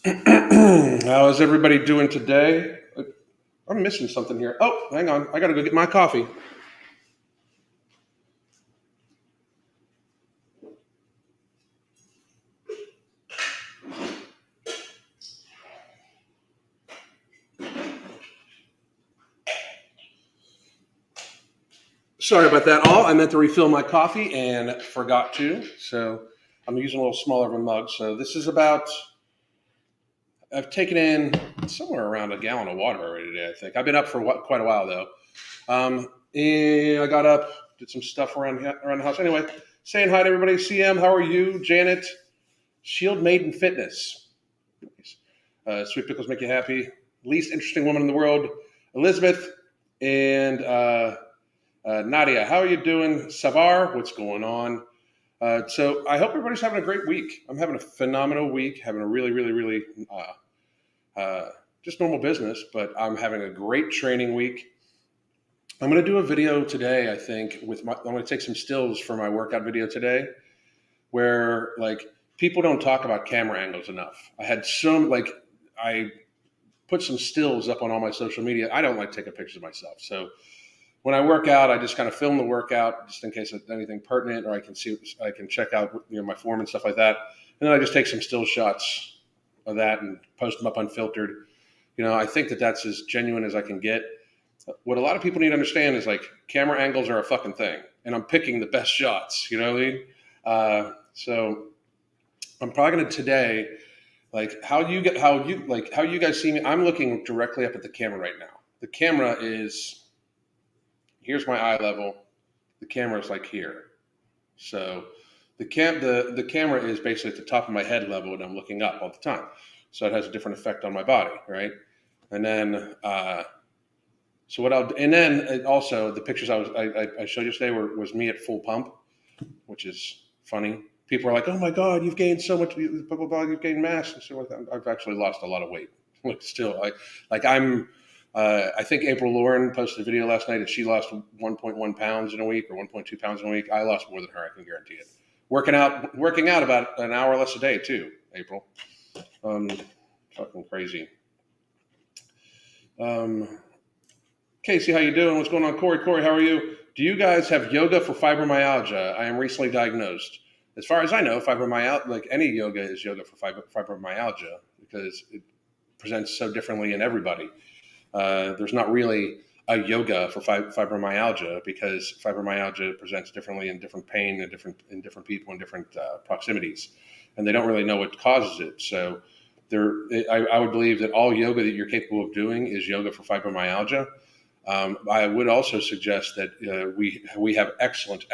How is everybody doing today? I'm missing something here. Oh, hang on. I got to go get my coffee. Sorry about that, all. I meant to refill my coffee and forgot to. So I'm using a little smaller of a mug. So this is about, I've taken in somewhere around a gallon of water already today, I think. I've been up for quite a while, though. And I got up, did some stuff around the house. Anyway, saying hi to everybody. CM, how are you? Janet, Shield Maiden Fitness. Sweet pickles make you happy. Least interesting woman in the world, Elizabeth, and Nadia. How are you doing? Savar, what's going on? So I hope everybody's having a great week. I'm having a phenomenal week, having a really just normal business, but I'm having a great training week. I'm going to do a video today, I think, I'm going to take some stills for my workout video today, where people don't talk about camera angles enough. I put some stills up on all my social media. I don't like taking pictures of myself. So when I work out, I just kind of film the workout just in case it's anything pertinent, or I can check out my form and stuff like that. And then I just take some still shots of that and post them up unfiltered. I think that's as genuine as I can get. What a lot of people need to understand is camera angles are a fucking thing, and I'm picking the best shots. You know what I mean? So I'm probably going to today, how you guys see me. I'm looking directly up at the camera right now. The camera is, here's my eye level. The camera is here. So the camera is basically at the top of my head level, and I'm looking up all the time. So it has a different effect on my body, right? And then also the pictures I showed you today was me at full pump, which is funny. People are like, "Oh my God, you've gained so much, blah blah blah, you've gained mass and stuff like that." I've actually lost a lot of weight. Still, I think April Lauren posted a video last night that she lost 1.1 pounds in a week or 1.2 pounds in a week. I lost more than her. I can guarantee it. Working out about an hour less a day too. April, fucking crazy. Casey, how you doing? What's going on, Corey? Corey, how are you? Do you guys have yoga for fibromyalgia? I am recently diagnosed. As far as I know, fibromyalgia, any yoga is yoga for fibromyalgia because it presents so differently in everybody. There's not really a yoga for fibromyalgia because fibromyalgia presents differently in different pain and in different people in different proximities, and they don't really know what causes it. So I would believe that all yoga that you're capable of doing is yoga for fibromyalgia. I would also suggest that we have excellent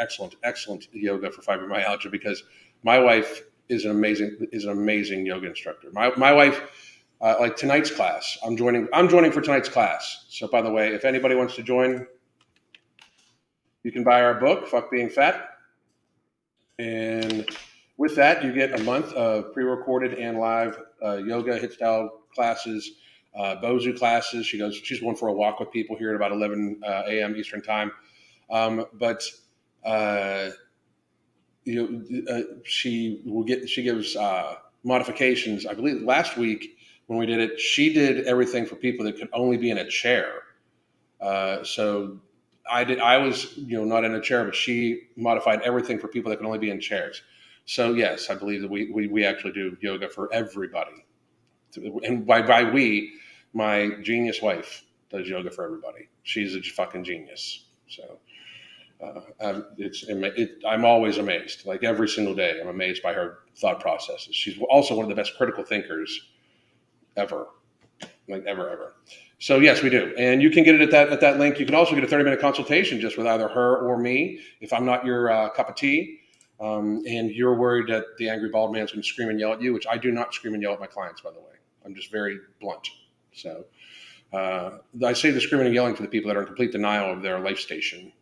yoga for fibromyalgia because my wife is an amazing yoga instructor. My wife, tonight's class, I'm joining for tonight's class. So by the way, if anybody wants to join, you can buy our book, Fuck Being Fat, and with that you get a month of pre-recorded and live yoga hit style classes. Bozu classes. She's going for a walk with people here at about 11 a.m. Eastern time. She gives modifications. I believe last week when we did it, she did everything for people that could only be in a chair. So I was not in a chair, but she modified everything for people that can only be in chairs. So yes, I believe that we actually do yoga for everybody. And by we, my genius wife does yoga for everybody. She's a fucking genius. So I'm always amazed. Every single day, I'm amazed by her thought processes. She's also one of the best critical thinkers ever, ever. So yes, we do, and you can get it at that link. You can also get a 30-minute consultation just with either her or me if I'm not your cup of tea. And you're worried that the angry bald man's going to scream and yell at you, which I do not scream and yell at my clients, by the way. I'm just very blunt. So I say the screaming and yelling for the people that are in complete denial of their life station.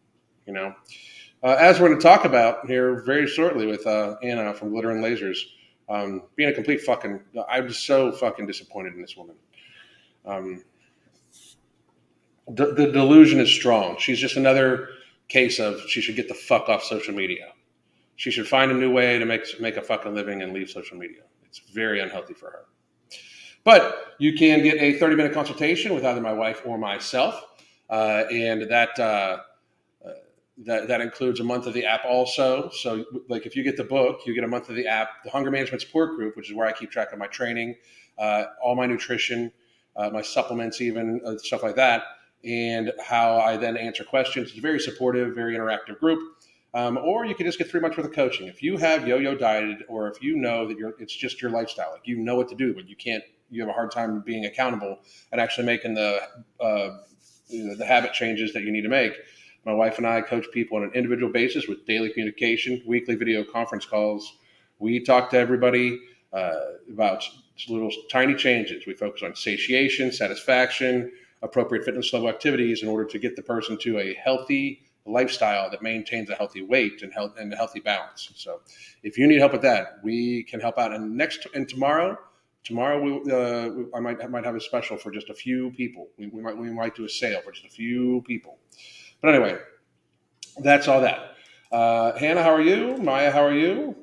As we're going to talk about here very shortly with Anna from Glitter and Lasers, being a complete I'm just so fucking disappointed in this woman. The delusion is strong. She's just another case of she should get the fuck off social media. She should find a new way to make a fucking living and leave social media. It's very unhealthy for her. But you can get a 30-minute consultation with either my wife or myself, and that includes a month of the app also. So, like, if you get the book, you get a month of the app, the Hunger Management Support Group, which is where I keep track of my training, all my nutrition, my supplements, even stuff like that, and how I then answer questions. It's a very supportive, very interactive group. Or you can just get 3 months worth of coaching. If you have yo-yo dieted, or if you know that it's just your lifestyle, like you know what to do, but you have a hard time being accountable and actually making the habit changes that you need to make. My wife and I coach people on an individual basis with daily communication, weekly video conference calls. We talk to everybody about little tiny changes. We focus on satiation, satisfaction, appropriate fitness level activities in order to get the person to a healthy lifestyle that maintains a healthy weight and a healthy balance. So if you need help with that, we can help out. And tomorrow I might have a special for just a few people. We might do a sale for just a few people. But anyway, that's all that. Hannah, how are you? Maya, how are you?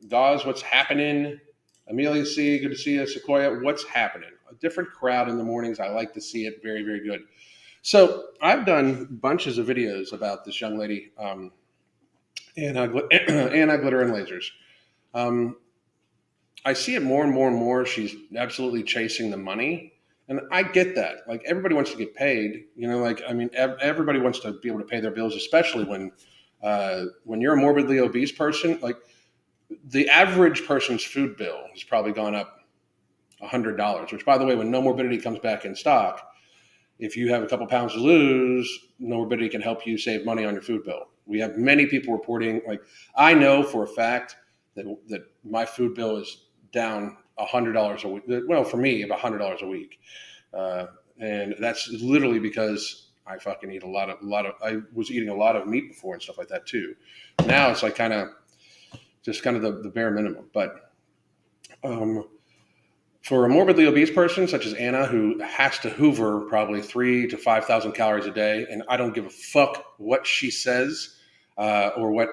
Dawes, what's happening? Amelia C, good to see you. Sequoia, what's happening? A different crowd in the mornings. I like to see it. Very, very good. So I've done bunches of videos about this young lady, Anna Glitter and Lasers. I see it more and more and more. She's absolutely chasing the money. And I get that. Like, everybody wants to get paid, everybody wants to be able to pay their bills, especially when you're a morbidly obese person. Like, the average person's food bill has probably gone up $100, which, by the way, when No Morbidity comes back in stock, if you have a couple pounds to lose, No Morbidity can help you save money on your food bill. We have many people reporting, like, I know for a fact that my food bill is down $100 a week. Well, for me, about $100 a week. And that's literally because I fucking eat I was eating a lot of meat before and stuff like that too. Now it's like kind of the bare minimum. But for a morbidly obese person such as Anna, who has to hoover probably 3,000 to 5,000 calories a day, and I don't give a fuck what she says or what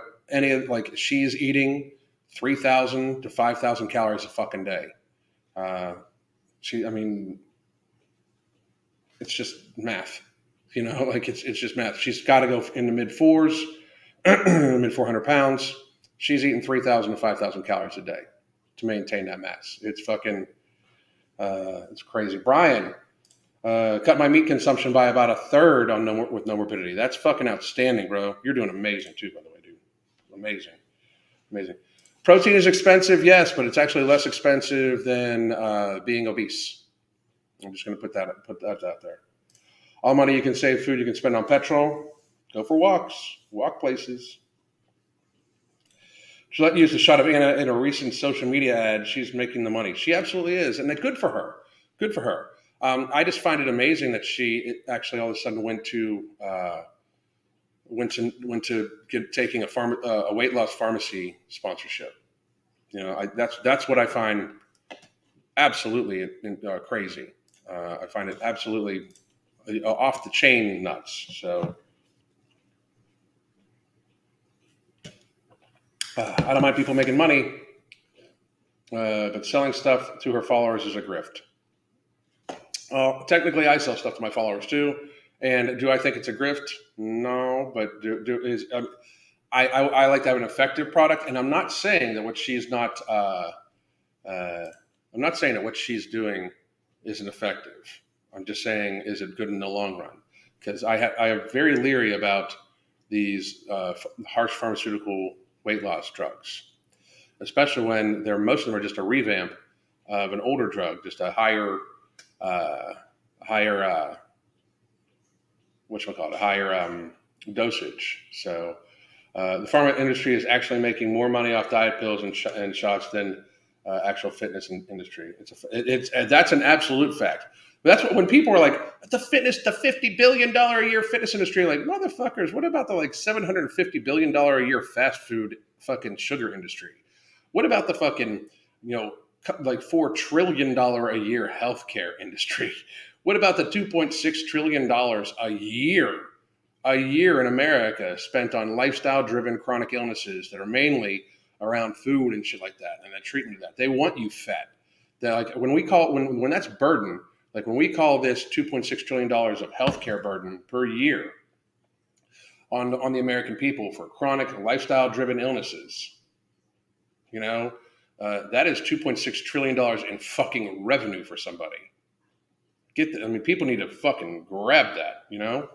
she's eating 3,000 to 5,000 calories a fucking day. It's just math, it's just math. She's got to go in the mid 400 pounds. She's eating 3,000 to 5,000 calories a day to maintain that mass. It's fucking, it's crazy. Brian, cut my meat consumption by about a third with No Morbidity. That's fucking outstanding, bro. You're doing amazing too, by the way, dude. Amazing. Protein is expensive, yes, but it's actually less expensive than being obese. I'm just going to put that out there. All money you can save, food you can spend on petrol. Go for walks, walk places. Gillette used a shot of Anna in a recent social media ad. She's making the money. She absolutely is, and good for her. Good for her. I just find it amazing that she actually all of a sudden went to taking a weight loss pharmacy sponsorship. That's what I find absolutely crazy. I find it absolutely off the chain nuts. So I don't mind people making money, but selling stuff to her followers is a grift. Technically, I sell stuff to my followers too. And do I think it's a grift? No, but I like to have an effective product. And I'm not saying that what she's not. I'm not saying that what she's doing isn't effective. I'm just saying, is it good in the long run? Because I am very leery about these harsh pharmaceutical weight loss drugs, especially when most of them are just a revamp of an older drug, just a higher dosage. So the pharma industry is actually making more money off diet pills and shots than actual fitness industry. That's an absolute fact. But that's when people are like, the $50 billion a year fitness industry, like, motherfuckers, what about the $750 billion a year fast food fucking sugar industry? What about the fucking, $4 trillion a year healthcare industry? What about the $2.6 trillion a year in America spent on lifestyle-driven chronic illnesses that are mainly around food and shit like that, and the treatment of that? They want you fat. That like when that's burden, like when we call this $2.6 trillion of healthcare burden per year on the American people for chronic lifestyle driven illnesses, you know, that is $2.6 trillion in fucking revenue for somebody. I mean, people need to fucking grab that, you know.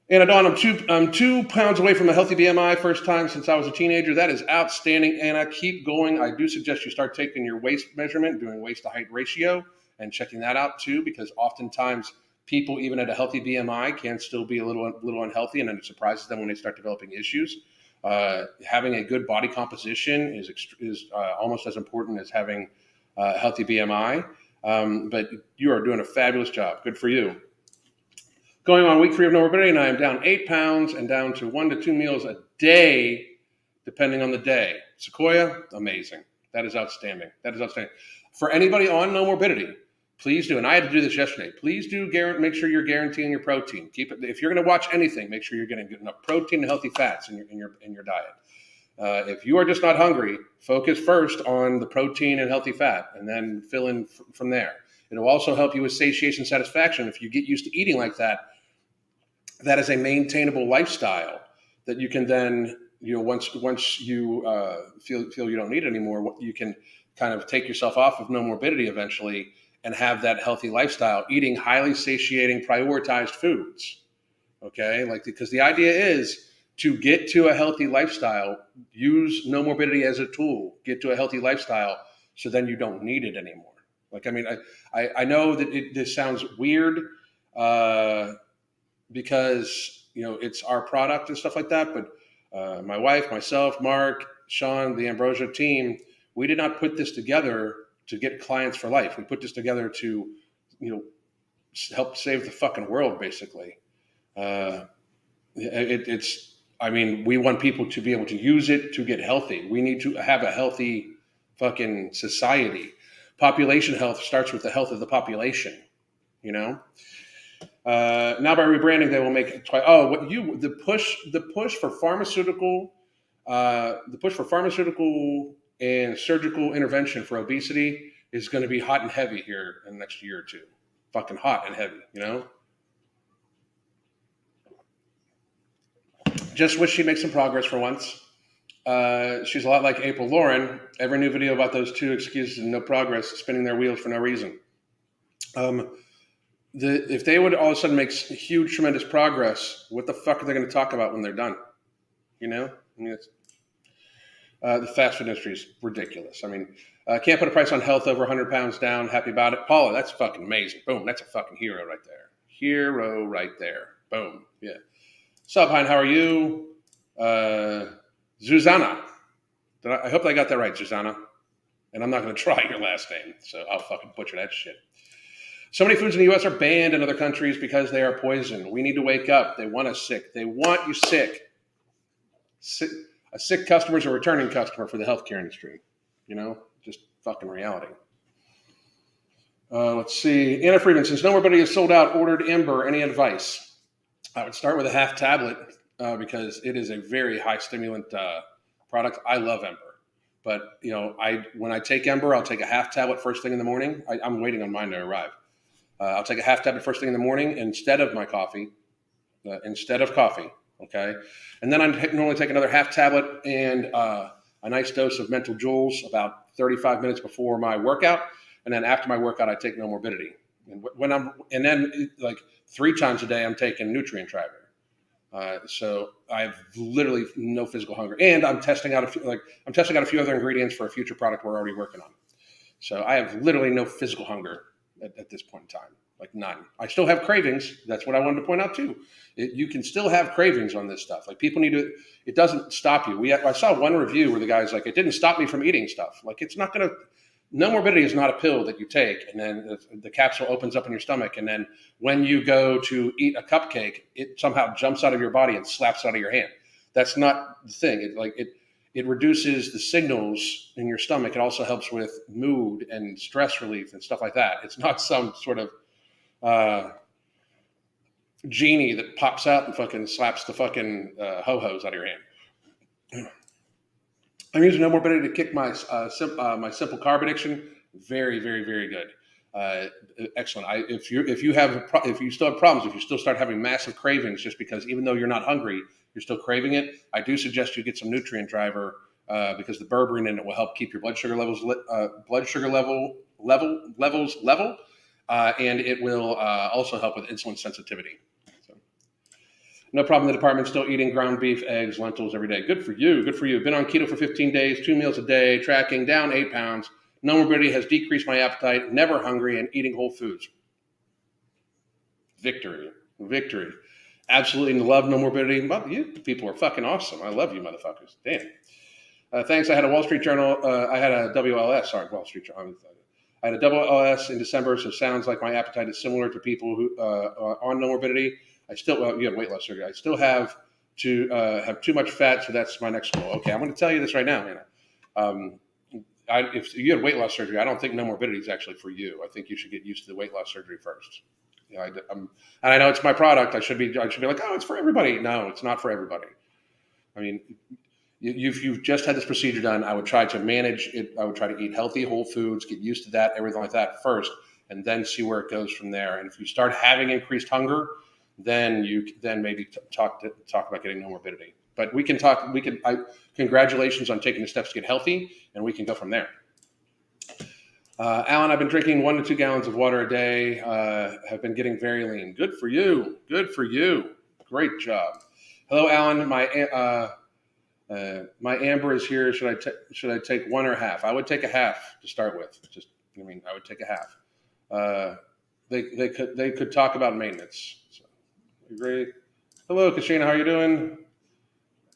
And Adon, I'm 2 pounds away from a healthy BMI, first time since I was a teenager. That is outstanding, Anna. Keep going. I do suggest you start taking your waist measurement, doing waist to height ratio, and checking that out too, because oftentimes people, even at a healthy BMI, can still be a little unhealthy, and then it surprises them when they start developing issues. Having a good body composition is almost as important as having a healthy BMI. But you are doing a fabulous job. Good for you. Going on week 3 of no morbidity, and I am down 8 pounds and down to 1 to 2 meals a day, depending on the day. Sequoia, amazing. That is outstanding. For anybody on no morbidity, please do, and I had to do this yesterday, please do make sure you're guaranteeing your protein. Keep it. If you're going to watch anything, make sure you're getting enough protein and healthy fats in your diet. If you are just not hungry, focus first on the protein and healthy fat, and then fill in from there. It'll also help you with satiation and satisfaction. If you get used to eating like that, that is a maintainable lifestyle that you can then, once you feel you don't need it anymore, you can kind of take yourself off of no morbidity eventually and have that healthy lifestyle, eating highly satiating, prioritized foods. Okay, because the idea is to get to a healthy lifestyle, use no morbidity as a tool, get to a healthy lifestyle, so then you don't need it anymore. I know that this sounds weird, because it's our product and stuff like that, but my wife, myself, Mark, Sean, the Ambrosia team, we did not put this together to get clients for life. We put this together to help save the fucking world, basically. We want people to be able to use it to get healthy. We need to have a healthy fucking society. Population health starts with the health of the population, Now by rebranding, they will make the push for pharmaceutical and surgical intervention for obesity is going to be hot and heavy here in the next year or two. Fucking hot and heavy, Just wish she'd make some progress for once. She's a lot like April Lauren. Every new video about those two excuses and no progress, spinning their wheels for no reason. If they would all of a sudden make huge, tremendous progress, what the fuck are they going to talk about when they're done? The fast food industry is ridiculous. Can't put a price on health over 100 pounds down. Happy about it. Paula, that's fucking amazing. Boom. That's a fucking hero right there. Boom. Yeah. Sup, Hein, how are you? Zuzana. I hope I got that right, Zuzana. And I'm not going to try your last name, so I'll fucking butcher that shit. So many foods in the U.S. are banned in other countries because they are poison. We need to wake up. They want us sick. They want you sick. A sick customer is a returning customer for the healthcare industry. Just fucking reality. Let's see. Anna Friedman, since no morbidity is sold out, ordered Ember. Any advice? I would start with a half tablet because it is a very high stimulant product. I love Ember. But, when I take Ember, I'll take a half tablet first thing in the morning. I'm waiting on mine to arrive. I'll take a half tablet first thing in the morning instead of my coffee. Okay? And then I normally take another half tablet and a nice dose of mental joules about 35 minutes before my workout. And then after my workout, I take no morbidity. And then 3 times a day, I'm taking Nutrient Tracker. So I have literally no physical hunger, and I'm testing out a few other ingredients for a future product we're already working on. So I have literally no physical hunger at this point in time, none. I still have cravings. That's what I wanted to point out too. You can still have cravings on this stuff. People need to. It doesn't stop you. I saw one review where the guy's like, it didn't stop me from eating stuff. It's not gonna. No morbidity is not a pill that you take and then the capsule opens up in your stomach, and then when you go to eat a cupcake, it somehow jumps out of your body and slaps out of your hand. That's not the thing. It reduces the signals in your stomach. It also helps with mood and stress relief and stuff like that. It's not some sort of genie that pops out and fucking slaps the fucking ho-hos out of your hand. I'm using no morbidity to kick my simple carb addiction. Very, very, very good. Uh, Excellent. If you still have problems, if you still start having massive cravings, just because even though you're not hungry, you're still craving it, I do suggest you get some nutrient driver because the berberine in it will help keep your blood sugar levels level, and it will also help with insulin sensitivity. So, no problem in the department. Still eating ground beef, eggs, lentils every day. Good for you. Good for you. Been on keto for 15 days, 2 meals a day, tracking down 8 pounds. No morbidity has decreased my appetite, never hungry, and eating whole foods. Victory. Victory. Absolutely love no morbidity. You people are fucking awesome. I love you motherfuckers. Damn. Thanks. I had a Wall Street Journal. I had a WLS. Sorry, Wall Street Journal. I had a WLS in December, so it sounds like my appetite is similar to people who are on no morbidity. I still, you had weight loss surgery. I still have too much fat, so that's my next goal. Okay, I'm going to tell you this right now, Anna. If you had weight loss surgery, I don't think no morbidity is actually for you. I think you should get used to the weight loss surgery first. And I know it's my product. I should be like, oh, it's for everybody. No, it's not for everybody. I mean, you've just had this procedure done. I would try to manage it. I would try to eat healthy, whole foods, get used to that, everything like that first, and then see where it goes from there. And if you start having increased hunger, then maybe talk about getting no morbidity. But we can talk. Congratulations on taking the steps to get healthy, and we can go from there. Alan, I've been drinking 1 to 2 gallons of water a day. Have been getting very lean. Good for you. Good for you. Great job. Hello, Alan. My Amber is here. Should I take 1 or half? I would take a half to start with. I would take a half. They could talk about maintenance. So, great. Hello, Katrina. How are you doing?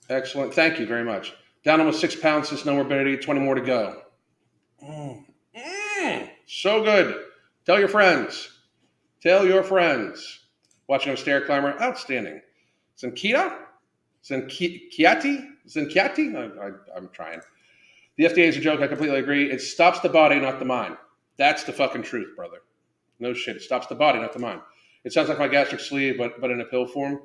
Excellent. Thank you very much. Down almost 6 pounds since no morbidity. 20 more to go. So good. Tell your friends. Tell your friends. Watching a stair climber. Outstanding. Zenkiati? I'm trying. The FDA is a joke. I completely agree. It stops the body, not the mind. That's the fucking truth, brother. No shit. It stops the body, not the mind. It sounds like my gastric sleeve, but in a pill form.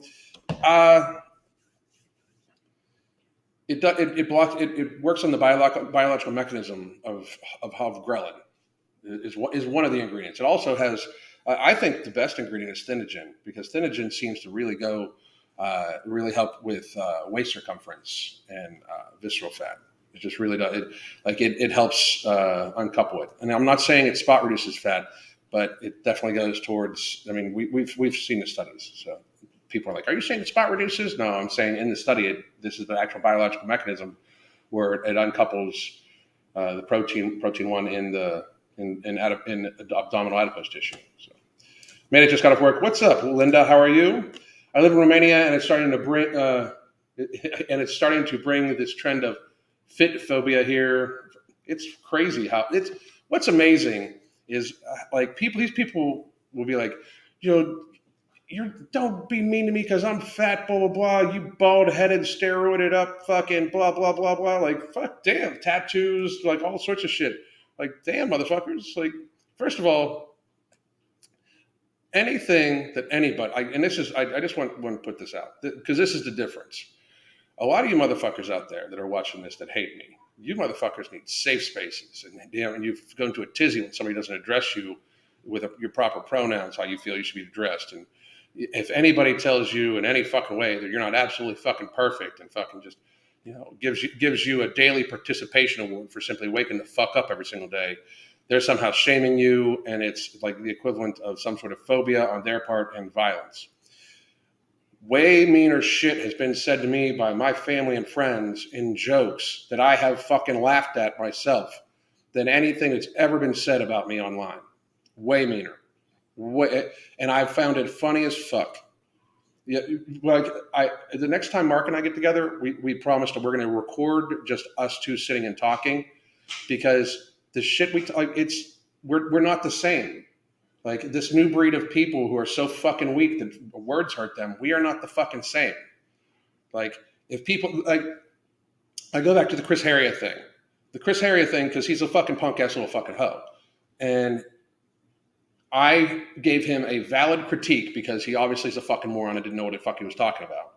It works on the biological mechanism of ghrelin. Is one of the ingredients. It also has, I think, the best ingredient is thinogen, because thinogen seems to really really help with waist circumference and visceral fat. It just really does. It helps uncouple it. And I'm not saying it spot reduces fat, but it definitely goes towards. I mean, we've seen the studies. So people are like, "Are you saying it spot reduces?" No, I'm saying in the study, this is the actual biological mechanism where it uncouples the protein 1 in the abdominal adipose tissue. So, Made just got off work. What's up, Linda? How are you? I live in Romania, and it's starting to bring this trend of fit phobia here. It's crazy how what's amazing is these people will be like, you don't be mean to me because I'm fat, blah, blah, blah. You bald-headed, steroided up, fucking blah, blah, blah, blah. Like, fuck, damn, tattoos, like all sorts of shit. Like, damn, motherfuckers. Like, first of all, anything that anybody, I just want to put this out because this is the difference. A lot of you motherfuckers out there that are watching this that hate me, you motherfuckers need safe spaces. And you go into a tizzy when somebody doesn't address you with your proper pronouns, how you feel you should be addressed. And if anybody tells you in any fucking way that you're not absolutely fucking perfect and fucking just, gives you a daily participation award for simply waking the fuck up every single day, they're somehow shaming you, and it's like the equivalent of some sort of phobia on their part and violence. Way meaner shit has been said to me by my family and friends in jokes that I have fucking laughed at myself than anything that's ever been said about me online. Way meaner. And I found it funny as fuck. Yeah, the next time Mark and I get together, we promised that we're going to record just us two sitting and talking, because the shit we're not the same. Like, this new breed of people who are so fucking weak that words hurt them, we are not the fucking same. Like, if people, I go back to the Chris Heria thing. The Chris Heria thing, because he's a fucking punk ass little fucking hoe. And I gave him a valid critique because he obviously is a fucking moron and didn't know what the fuck he was talking about.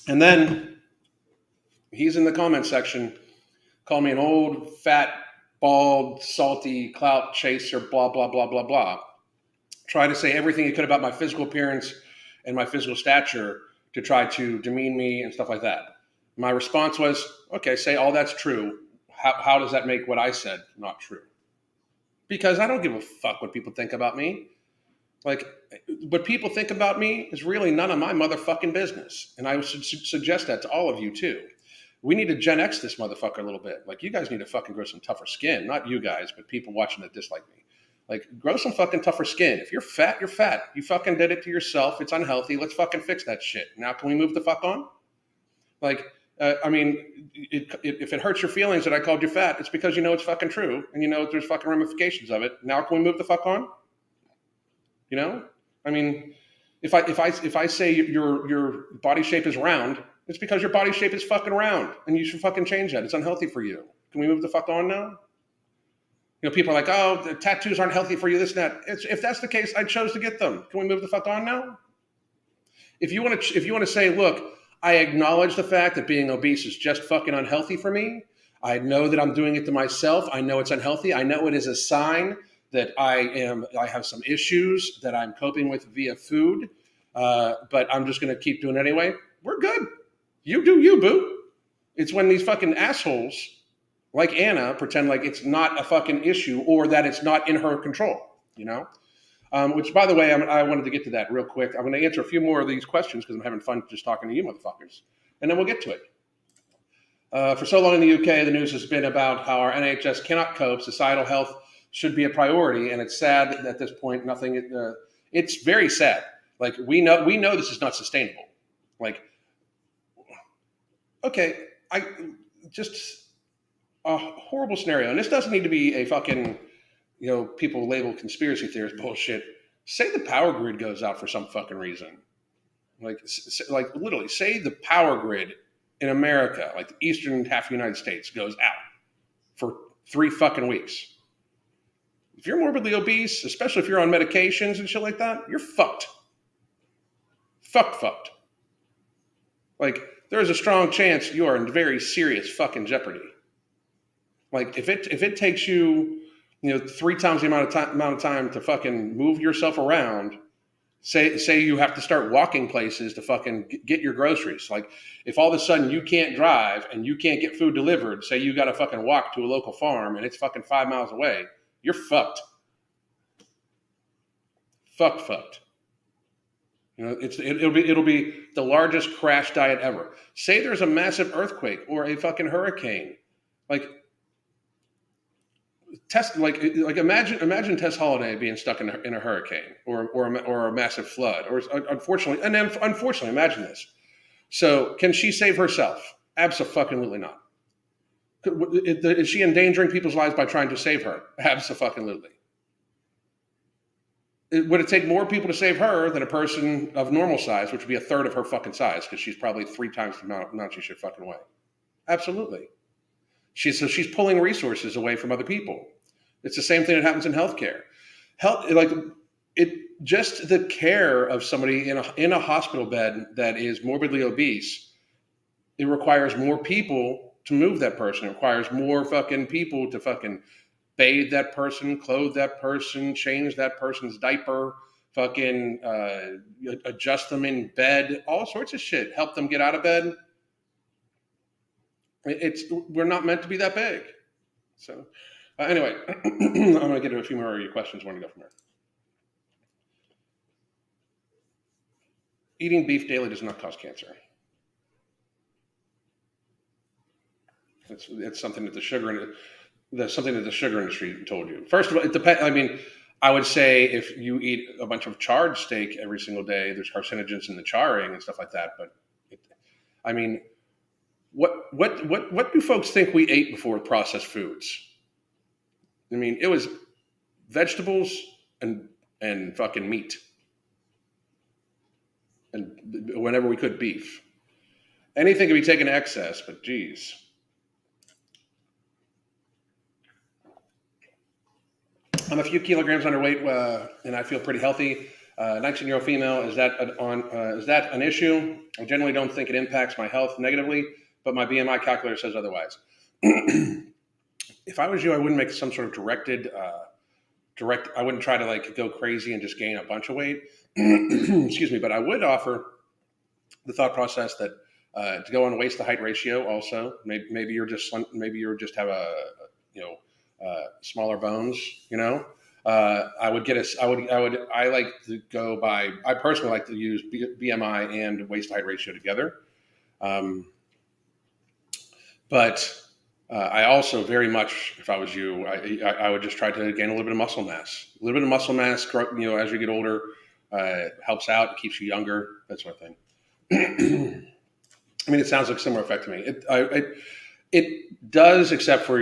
And then he's in the comment section call me an old, fat, bald, salty clout chaser, blah, blah, blah, blah, blah. Try to say everything he could about my physical appearance and my physical stature to try to demean me and stuff like that. My response was, okay, say all that's true. How does that make what I said not true? Because I don't give a fuck what people think about me. Like, what people think about me is really none of my motherfucking business. And I would suggest that to all of you too. We need to Gen X this motherfucker a little bit. Like, you guys need to fucking grow some tougher skin. Not you guys, but people watching that dislike me. Like, grow some fucking tougher skin. If you're fat, you're fat. You fucking did it to yourself. It's unhealthy. Let's fucking fix that shit. Now, can we move the fuck on? Like, if it hurts your feelings that I called you fat, it's because you know it's fucking true. And you know there's fucking ramifications of it. Now, can we move the fuck on? You know, I mean, if I say your body shape is round, it's because your body shape is fucking round, and you should fucking change that. It's unhealthy for you. Can we move the fuck on now? You know, people are like, oh, the tattoos aren't healthy for you, this and that. If that's the case, I chose to get them. Can we move the fuck on now? If you want to say, look, I acknowledge the fact that being obese is just fucking unhealthy for me. I know that I'm doing it to myself. I know it's unhealthy. I know it is a sign that I have some issues that I'm coping with via food, but I'm just going to keep doing it anyway. We're good. You do you, boo. It's when these fucking assholes like Anna pretend like it's not a fucking issue or that it's not in her control, you know? Which, by the way, I wanted to get to that real quick. I'm going to answer a few more of these questions because I'm having fun just talking to you motherfuckers. And then we'll get to it. For so long in the UK, the news has been about how our NHS cannot cope. Societal health should be a priority, and it's sad that at this point it's very sad. Like, we know this is not sustainable. Like, okay, I just a horrible scenario, and this doesn't need to be a fucking, you know, people label conspiracy theories bullshit. Say the power grid goes out for some fucking reason. Like literally, say the power grid in America, like the eastern half of the United States, goes out for 3 fucking weeks. If you're morbidly obese, especially if you're on medications and shit like that, you're fucked. Fucked. Like, there's a strong chance you are in very serious fucking jeopardy. Like, if it takes you, you know, 3 times the amount of time to fucking move yourself around, say you have to start walking places to fucking get your groceries. Like, if all of a sudden you can't drive and you can't get food delivered, say you got to fucking walk to a local farm and it's fucking 5 miles away, you're fucked. Fucked. You know, it'll be the largest crash diet ever. Say there's a massive earthquake or a fucking hurricane. Like, imagine Tess Holiday being stuck in a hurricane or a massive flood, or unfortunately imagine this. So, can she save herself? Absolutely not. Is she endangering people's lives by trying to save her? Absolutely. Would it take more people to save her than a person of normal size, which would be a third of her fucking size, because she's probably 3 times the amount she should fucking weigh? Absolutely. She's pulling resources away from other people. It's the same thing that happens in healthcare. Just the care of somebody in a hospital bed that is morbidly obese, it requires more people to move that person. It requires more fucking people to fucking bathe that person, clothe that person, change that person's diaper, fucking adjust them in bed, all sorts of shit. Help them get out of bed. We're not meant to be that big. So anyway, I'm going to get to a few more of your questions. I want to go from there. Eating beef daily does not cause cancer. It's something that the sugar industry told you. First of all, it depends. I mean, I would say if you eat a bunch of charred steak every single day, there's carcinogens in the charring and stuff like that. But what do folks think we ate before processed foods? I mean, it was vegetables and fucking meat, and whenever we could, beef. Anything can be taken to excess, but geez. I'm a few kilograms underweight, and I feel pretty healthy. 19-year-old female. Is that an issue? I generally don't think it impacts my health negatively, but my BMI calculator says otherwise. If I was you, I wouldn't make some sort of I wouldn't try to like go crazy and just gain a bunch of weight. Excuse me, but I would offer the thought process that to go on waist to height ratio. Also, maybe you're just have a you know smaller bones. I like to go by. I personally like to use BMI and waist to height ratio together. Um, but I also very much, if I was you, I would just try to gain a little bit of muscle mass. A little bit of muscle mass, as you get older, helps out, keeps you younger, that sort of thing. I mean, it sounds like a similar effect to me. It does, except for,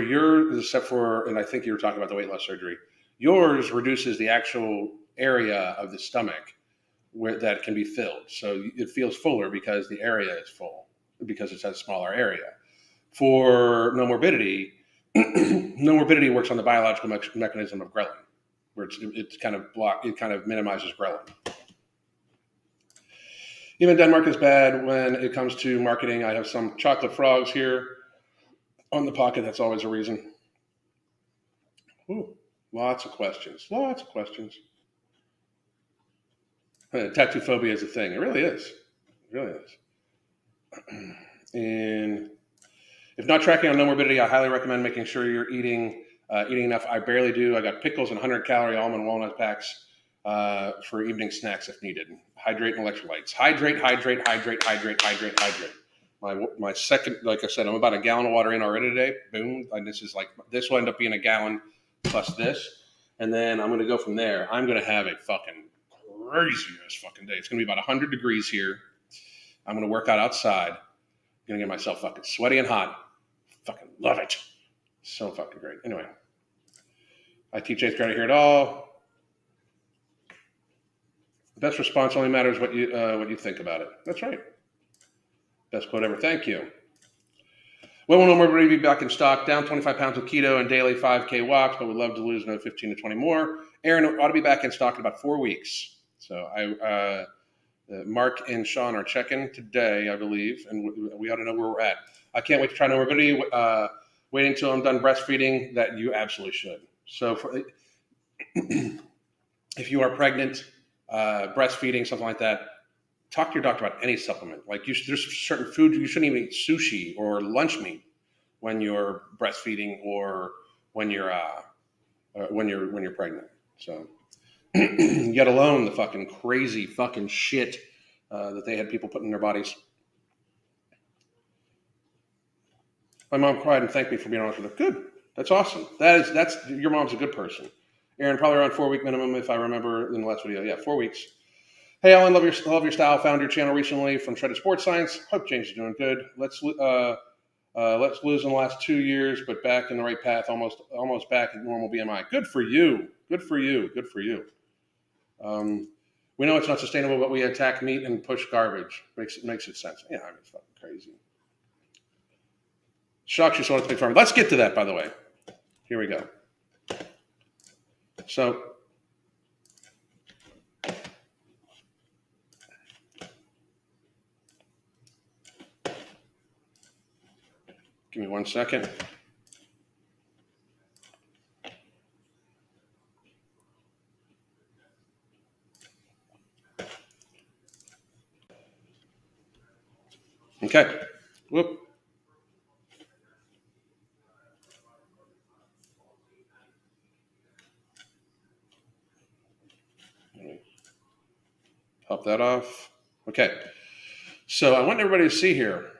and I think you were talking about the weight loss surgery. Yours reduces the actual area of the stomach where that can be filled, so it feels fuller because the area is full because it's a smaller area. For no morbidity, no morbidity works on the biological mechanism of ghrelin, where it's kind of it kind of minimizes ghrelin. Even Denmark is bad when it comes to marketing. I have some chocolate frogs here on the pocket. That's always a reason. Ooh, lots of questions. Lots of questions. Tattoo phobia is a thing. It really is. It really is. And if not tracking on no morbidity, I highly recommend making sure you're eating enough. I barely do. I got pickles and 100-calorie almond walnut packs for evening snacks if needed. Hydrate and electrolytes. Hydrate. My second, like I said, I'm about a gallon of water in already today. Boom. And this will end up being a gallon plus this. And then I'm going to go from there. I'm going to have a fucking crazy ass fucking day. It's going to be about 100 degrees here. I'm going to work out outside. I'm going to get myself fucking sweaty and hot. Fucking love it. So fucking great. Anyway, I teach 8th grade here at all. The best response only matters what you think about it. That's right. Best quote ever. Thank you. When will no morbidity be back in stock? Down 25 pounds with keto and daily 5K walks, but would love to lose another 15 to 20 more. Aaron ought to be back in stock in about 4 weeks. So Mark and Sean are checking today, I believe, and we ought to know where we're at. I can't wait to try no morbidity. Waiting until I'm done breastfeeding, that you absolutely should. So if you are pregnant, breastfeeding, something like that, talk to your doctor about any supplement. Like there's certain food you shouldn't even eat sushi or lunch meat when you're breastfeeding or when you're pregnant. So yet alone the fucking crazy fucking shit that they had people put in their bodies. My mom cried and thanked me for being honest with her. Good. That's awesome. That's your mom's a good person. Aaron, probably around 4 week minimum if I remember in the last video. Yeah, 4 weeks. Hey, Alan, love your style. Found your channel recently from Shredded Sports Science. Hope James is doing good. Let's lose in the last 2 years, but back in the right path. Almost back at normal BMI. Good for you. Good for you. Good for you. We know it's not sustainable, but we attack meat and push garbage. Makes it sense. Yeah, I mean, it's fucking crazy. Shocks you sold it to Big Pharma. Let's get to that, by the way. Here we go. So, give me 1 second. Okay. Whoop. Pop that off. Okay. So I want everybody to see here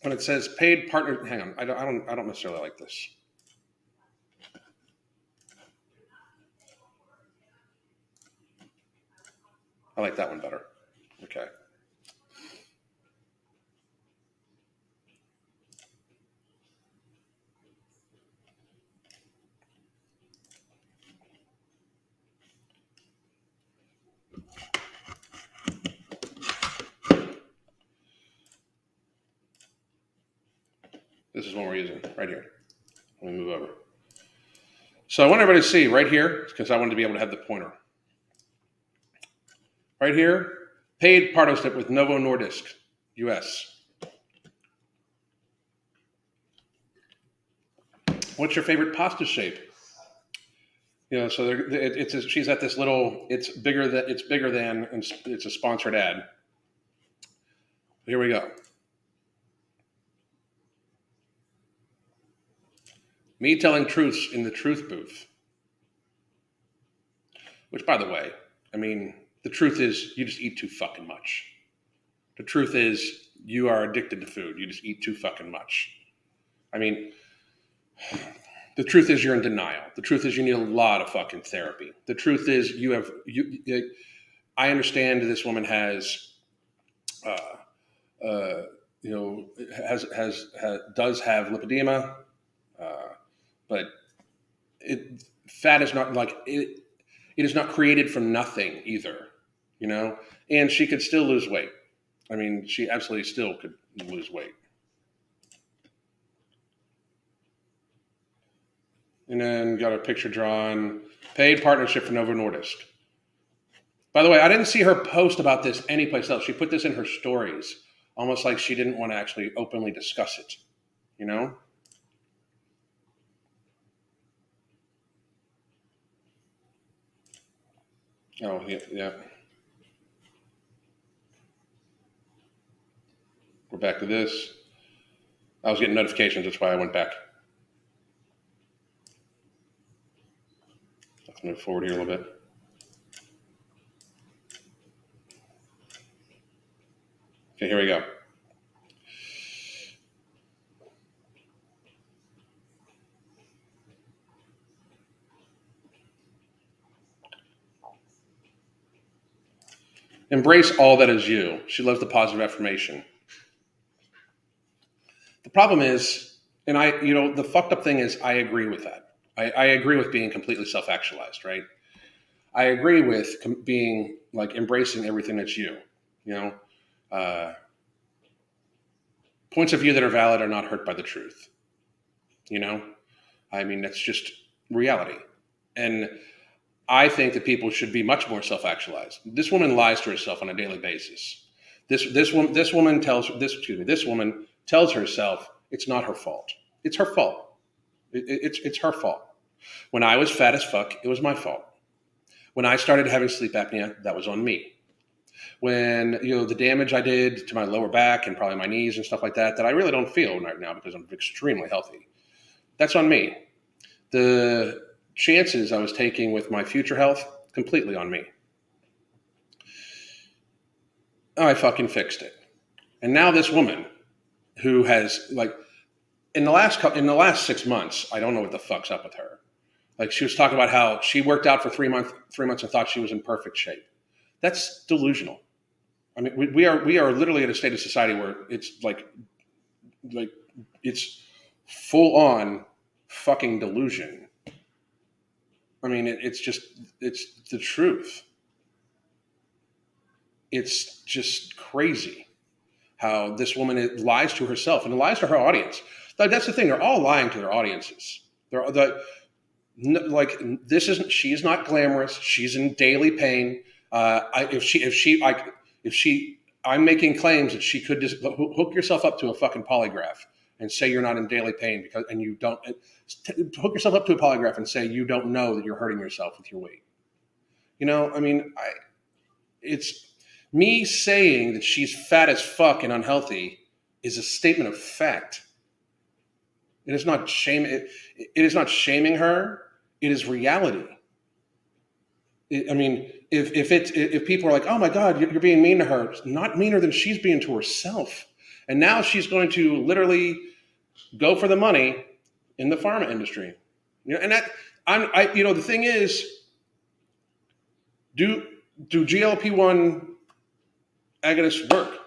when it says paid partner. Hang on. I don't necessarily like this. I like that one better. Okay. This is one we're using right here. Let me move over. So I want everybody to see right here because I wanted to be able to have the pointer. Right here, paid partnership with Novo Nordisk, US. What's your favorite pasta shape? So she's at this little. It's bigger than, and it's a sponsored ad. Here we go. Me telling truths in the truth booth. Which, by the way, I mean, the truth is you just eat too fucking much. The truth is you are addicted to food. You just eat too fucking much. I mean, the truth is you're in denial. The truth is you need a lot of fucking therapy. The truth is I understand this woman has, does have lipedema, but fat is not like it. It is not created from nothing either, and she could still lose weight. I mean, she absolutely still could lose weight. And then got a picture drawn, paid partnership for Novo Nordisk. By the way, I didn't see her post about this anyplace else. She put this in her stories, almost like she didn't want to actually openly discuss it, Oh, yeah. We're back to this. I was getting notifications. That's why I went back. Let's move forward here a little bit. Okay, here we go. Embrace all that is you. She loves the positive affirmation. The problem is, and the fucked up thing is, I agree with that. I agree with being completely self-actualized, right? I agree with being like embracing everything that's you. Points of view that are valid are not hurt by the truth. I mean, that's just reality. And I think that people should be much more self-actualized. This woman lies to herself on a daily basis. This woman tells herself it's not her fault. It's her fault. It's her fault. When I was fat as fuck, it was my fault. When I started having sleep apnea, that was on me. When the damage I did to my lower back and probably my knees and stuff like that I really don't feel right now because I'm extremely healthy, that's on me. The chances I was taking with my future health, completely on me. I fucking fixed it. And now this woman who has in the last 6 months, I don't know what the fuck's up with her. Like, she was talking about how she worked out for 3 months and thought she was in perfect shape. That's delusional. I mean, we are literally in a state of society where it's like it's full on fucking delusion. I mean, it's the truth. It's just crazy how this woman lies to herself and lies to her audience. That's the thing. They're all lying to their audiences. She's not glamorous. She's in daily pain. I'm making claims that she could just hook yourself up to a fucking polygraph and say you're not in daily pain and you don't hook yourself up to a polygraph and say you don't know that you're hurting yourself with your weight. I mean, it's me saying that she's fat as fuck and unhealthy is a statement of fact. It is not shame. It is not shaming her. It is reality. If people are like, oh my God, you're being mean to her, it's not meaner than she's being to herself. And now she's going to literally go for the money in the pharma industry. The thing is, do GLP-1 agonists work?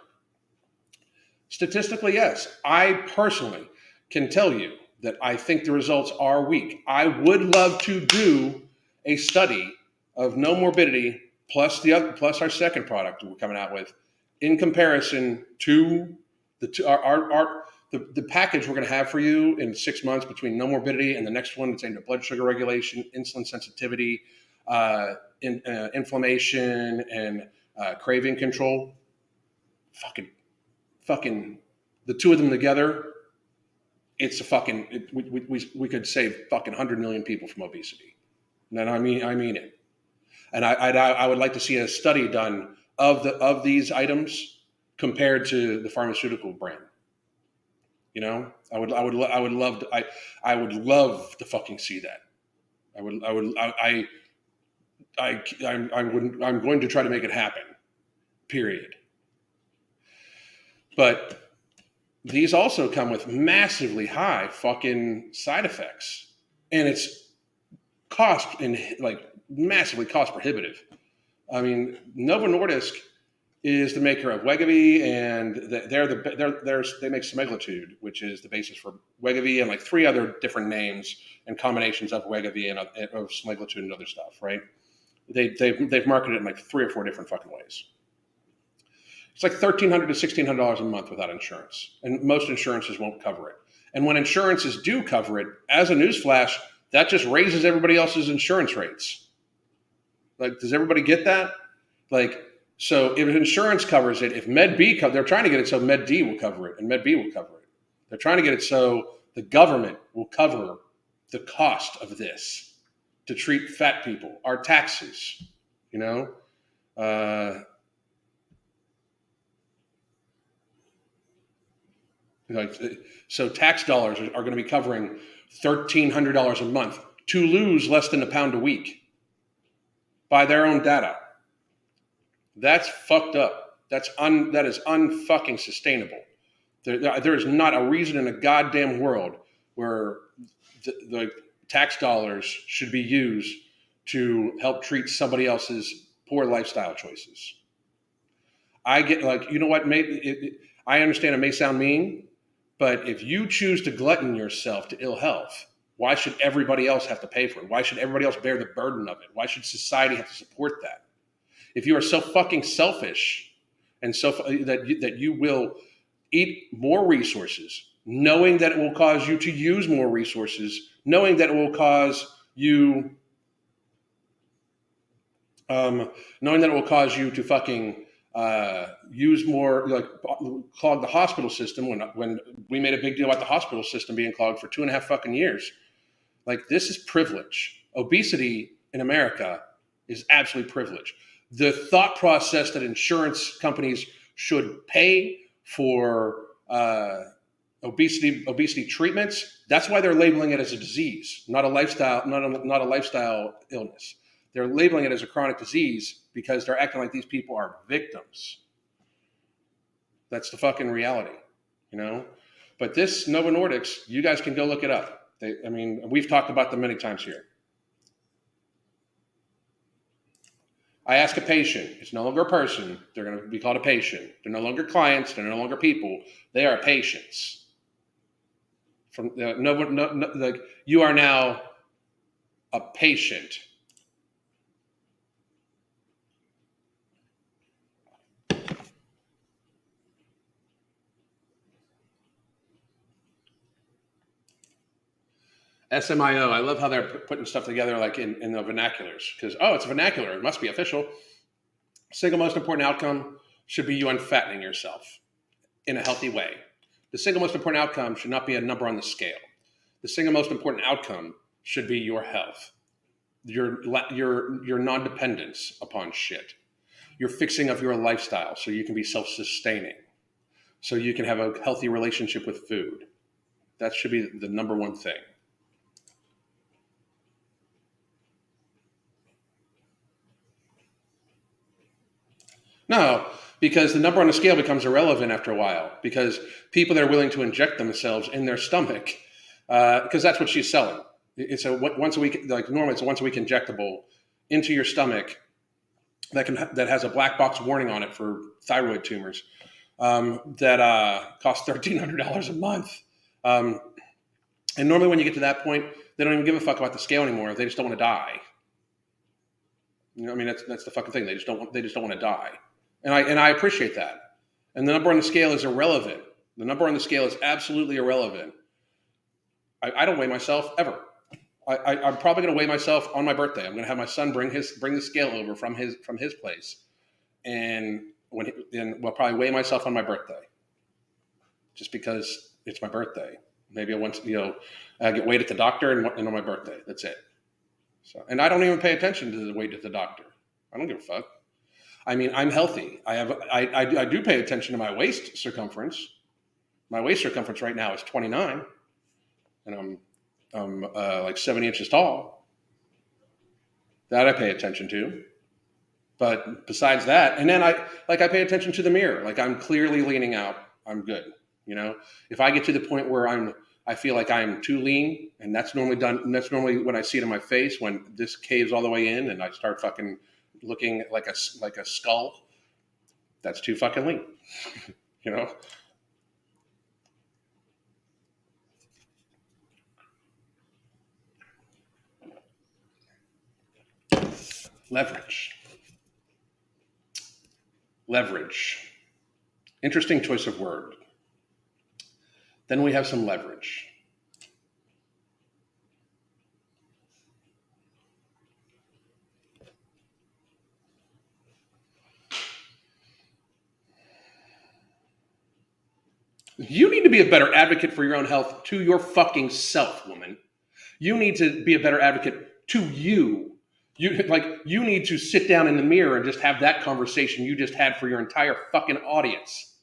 Statistically, yes. I personally can tell you that I think the results are weak. I would love to do a study of no morbidity plus our second product we're coming out with in comparison to the package we're going to have for you in 6 months between no morbidity and the next one that's aimed at blood sugar regulation, insulin sensitivity, inflammation, and craving control. Fucking the two of them together, it's a fucking, we could save fucking 100 million people from obesity. And I mean it. And I would like to see a study done of these items compared to the pharmaceutical brand. You know, I would love to fucking see that. I'm going to try to make it happen. Period. But these also come with massively high fucking side effects, and it's massively cost prohibitive. I mean, Novo Nordisk is the maker of Wegovy, and they make semaglutide, which is the basis for Wegovy, and like 3 other different names and combinations of Wegovy and of semaglutide and other stuff. Right? They've marketed it in like 3 or 4 different fucking ways. It's like $1,300 to $1,600 a month without insurance, and most insurances won't cover it. And when insurances do cover it, as a newsflash, that just raises everybody else's insurance rates. Like, does everybody get that? Like, so if insurance covers it, if Med B they're trying to get it so Med D will cover it, and Med B will cover it. They're trying to get it so the government will cover the cost of this to treat fat people, our taxes, you know. So tax dollars are going to be covering $1,300 a month to lose less than £1 a week by their own data. That's fucked up. That is unfucking sustainable. There is not a reason in a goddamn world where the tax dollars should be used to help treat somebody else's poor lifestyle choices. I get, like, you know what? I understand it may sound mean, but if you choose to glutton yourself to ill health, why should everybody else have to pay for it? Why should everybody else bear the burden of it? Why should society have to support that? If you are so fucking selfish and so that you will eat more resources, knowing that it will cause you to use more resources, knowing that it will cause you, to fucking use more, like clog the hospital system. When we made a big deal about the hospital system being clogged for 2.5 fucking years, like, this is privilege. Obesity in America is absolutely privilege. The thought process that insurance companies should pay for obesity treatments, that's why they're labeling it as a disease, not a lifestyle illness. They're labeling it as a chronic disease because they're acting like these people are victims. That's the fucking reality, you know? But this Novo Nordisk, you guys can go look it up. We've talked about them many times here. I ask a patient. It's no longer a person. They're going to be called a patient. They're no longer clients. They're no longer people. They are patients. You are now a patient. SMIO. I love how they're putting stuff together like in the vernaculars, because, it's a vernacular. It must be official. Single most important outcome should be you unfattening yourself in a healthy way. The single most important outcome should not be a number on the scale. The single most important outcome should be your health, your non-dependence upon shit, your fixing of your lifestyle so you can be self-sustaining, so you can have a healthy relationship with food. That should be the number one thing. No, because the number on the scale becomes irrelevant after a while, because people that are willing to inject themselves in their stomach, because that's what she's selling. It's a once a week, like normally it's a once a week injectable into your stomach that has a black box warning on it for thyroid tumors that costs $1,300 a month. And normally when you get to that point, they don't even give a fuck about the scale anymore. They just don't want to die. You know, that's the fucking thing. They just don't want to die. And I appreciate that. And the number on the scale is irrelevant. The number on the scale is absolutely irrelevant. I don't weigh myself ever. I'm probably going to weigh myself on my birthday. I'm going to have my son bring the scale over from his place, and we'll probably weigh myself on my birthday, just because it's my birthday. Maybe I went to, I get weighed at the doctor and on my birthday. That's it. So, and I don't even pay attention to the weight at the doctor. I don't give a fuck. I mean, I'm healthy. I do pay attention to my waist circumference. My waist circumference right now is 29, and I'm like 7 inches tall. That I pay attention to. But besides that, and then I pay attention to the mirror. Like I'm clearly leaning out. I'm good. If I get to the point where I feel like I'm too lean, and that's normally done. And that's normally when I see it in my face, when this caves all the way in, and I start fucking looking like a skull. That's too fucking lean. Leverage. Interesting choice of word. Then we have some leverage. You need to be a better advocate for your own health to your fucking self, woman. You need to be a better advocate to you. You need to sit down in the mirror and just have that conversation you just had for your entire fucking audience.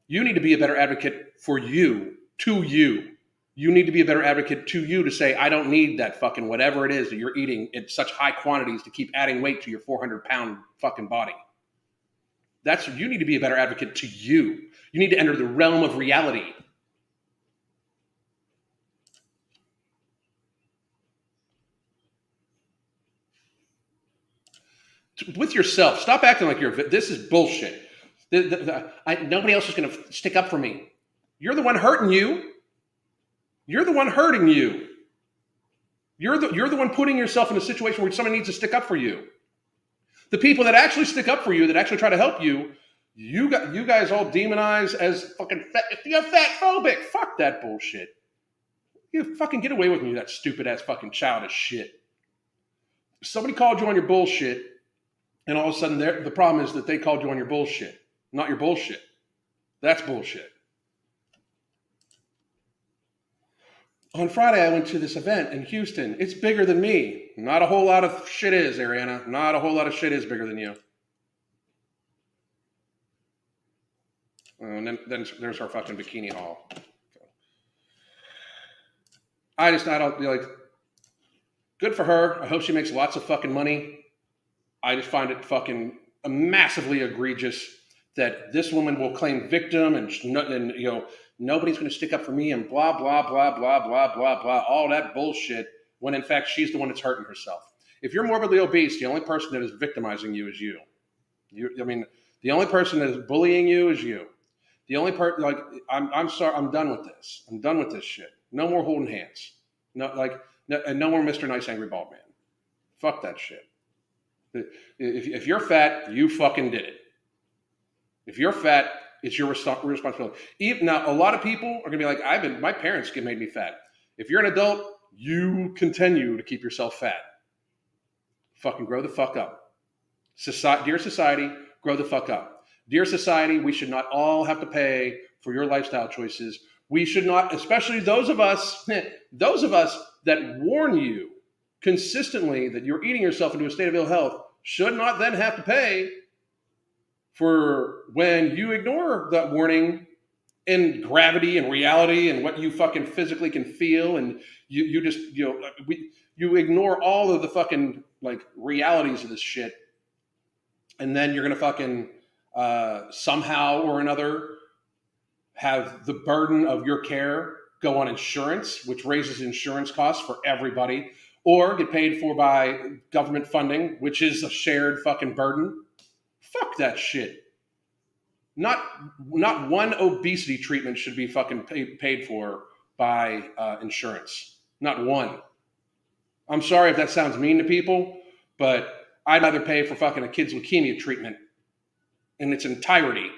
You need to be a better advocate for you, to you. You need to be a better advocate to you to say, I don't need that fucking whatever it is that you're eating in such high quantities to keep adding weight to your 400-pound fucking body. You need to be a better advocate to you. You need to enter the realm of reality. With yourself. Stop acting like this is bullshit. Nobody else is going to stick up for me. You're the one hurting you. You're the one hurting you. You're the one putting yourself in a situation where somebody needs to stick up for you. The people that actually stick up for you, that actually try to help you, you guys all demonize as fucking fat. You're fat phobic. Fuck that bullshit. You fucking get away with me, that stupid ass fucking childish shit. Somebody called you on your bullshit, and all of a sudden the problem is that they called you on your bullshit, not your bullshit. That's bullshit. On Friday, I went to this event in Houston. It's bigger than me. Not a whole lot of shit is, Ariana. Not a whole lot of shit is bigger than you. And then there's our fucking bikini haul. I don't be like, good for her. I hope she makes lots of fucking money. I just find it fucking massively egregious that this woman will claim victim and nobody's going to stick up for me and blah, blah, blah, blah, blah, blah, blah, all that bullshit, when in fact she's the one that's hurting herself. If you're morbidly obese, the only person that is victimizing you is you. The only person that is bullying you is you. The only person, I'm sorry, I'm done with this. I'm done with this shit. No more holding hands. No more Mr. Nice Angry Bald Man. Fuck that shit. If you're fat, you fucking did it. If you're fat, it's your responsibility. Now, a lot of people are going to be like, my parents made me fat. If you're an adult, you continue to keep yourself fat. Fucking grow the fuck up. Dear society, grow the fuck up. Dear society, we should not all have to pay for your lifestyle choices. We should not, especially those of us that warn you consistently that you're eating yourself into a state of ill health, should not then have to pay for when you ignore that warning in gravity and reality and what you fucking physically can feel, and you ignore all of the fucking realities of this shit, and then you're gonna fucking somehow or another have the burden of your care go on insurance, which raises insurance costs for everybody, or get paid for by government funding, which is a shared fucking burden. Fuck that shit. Not one obesity treatment should be fucking paid for by insurance. Not one. I'm sorry if that sounds mean to people, but I'd rather pay for fucking a kid's leukemia treatment in its entirety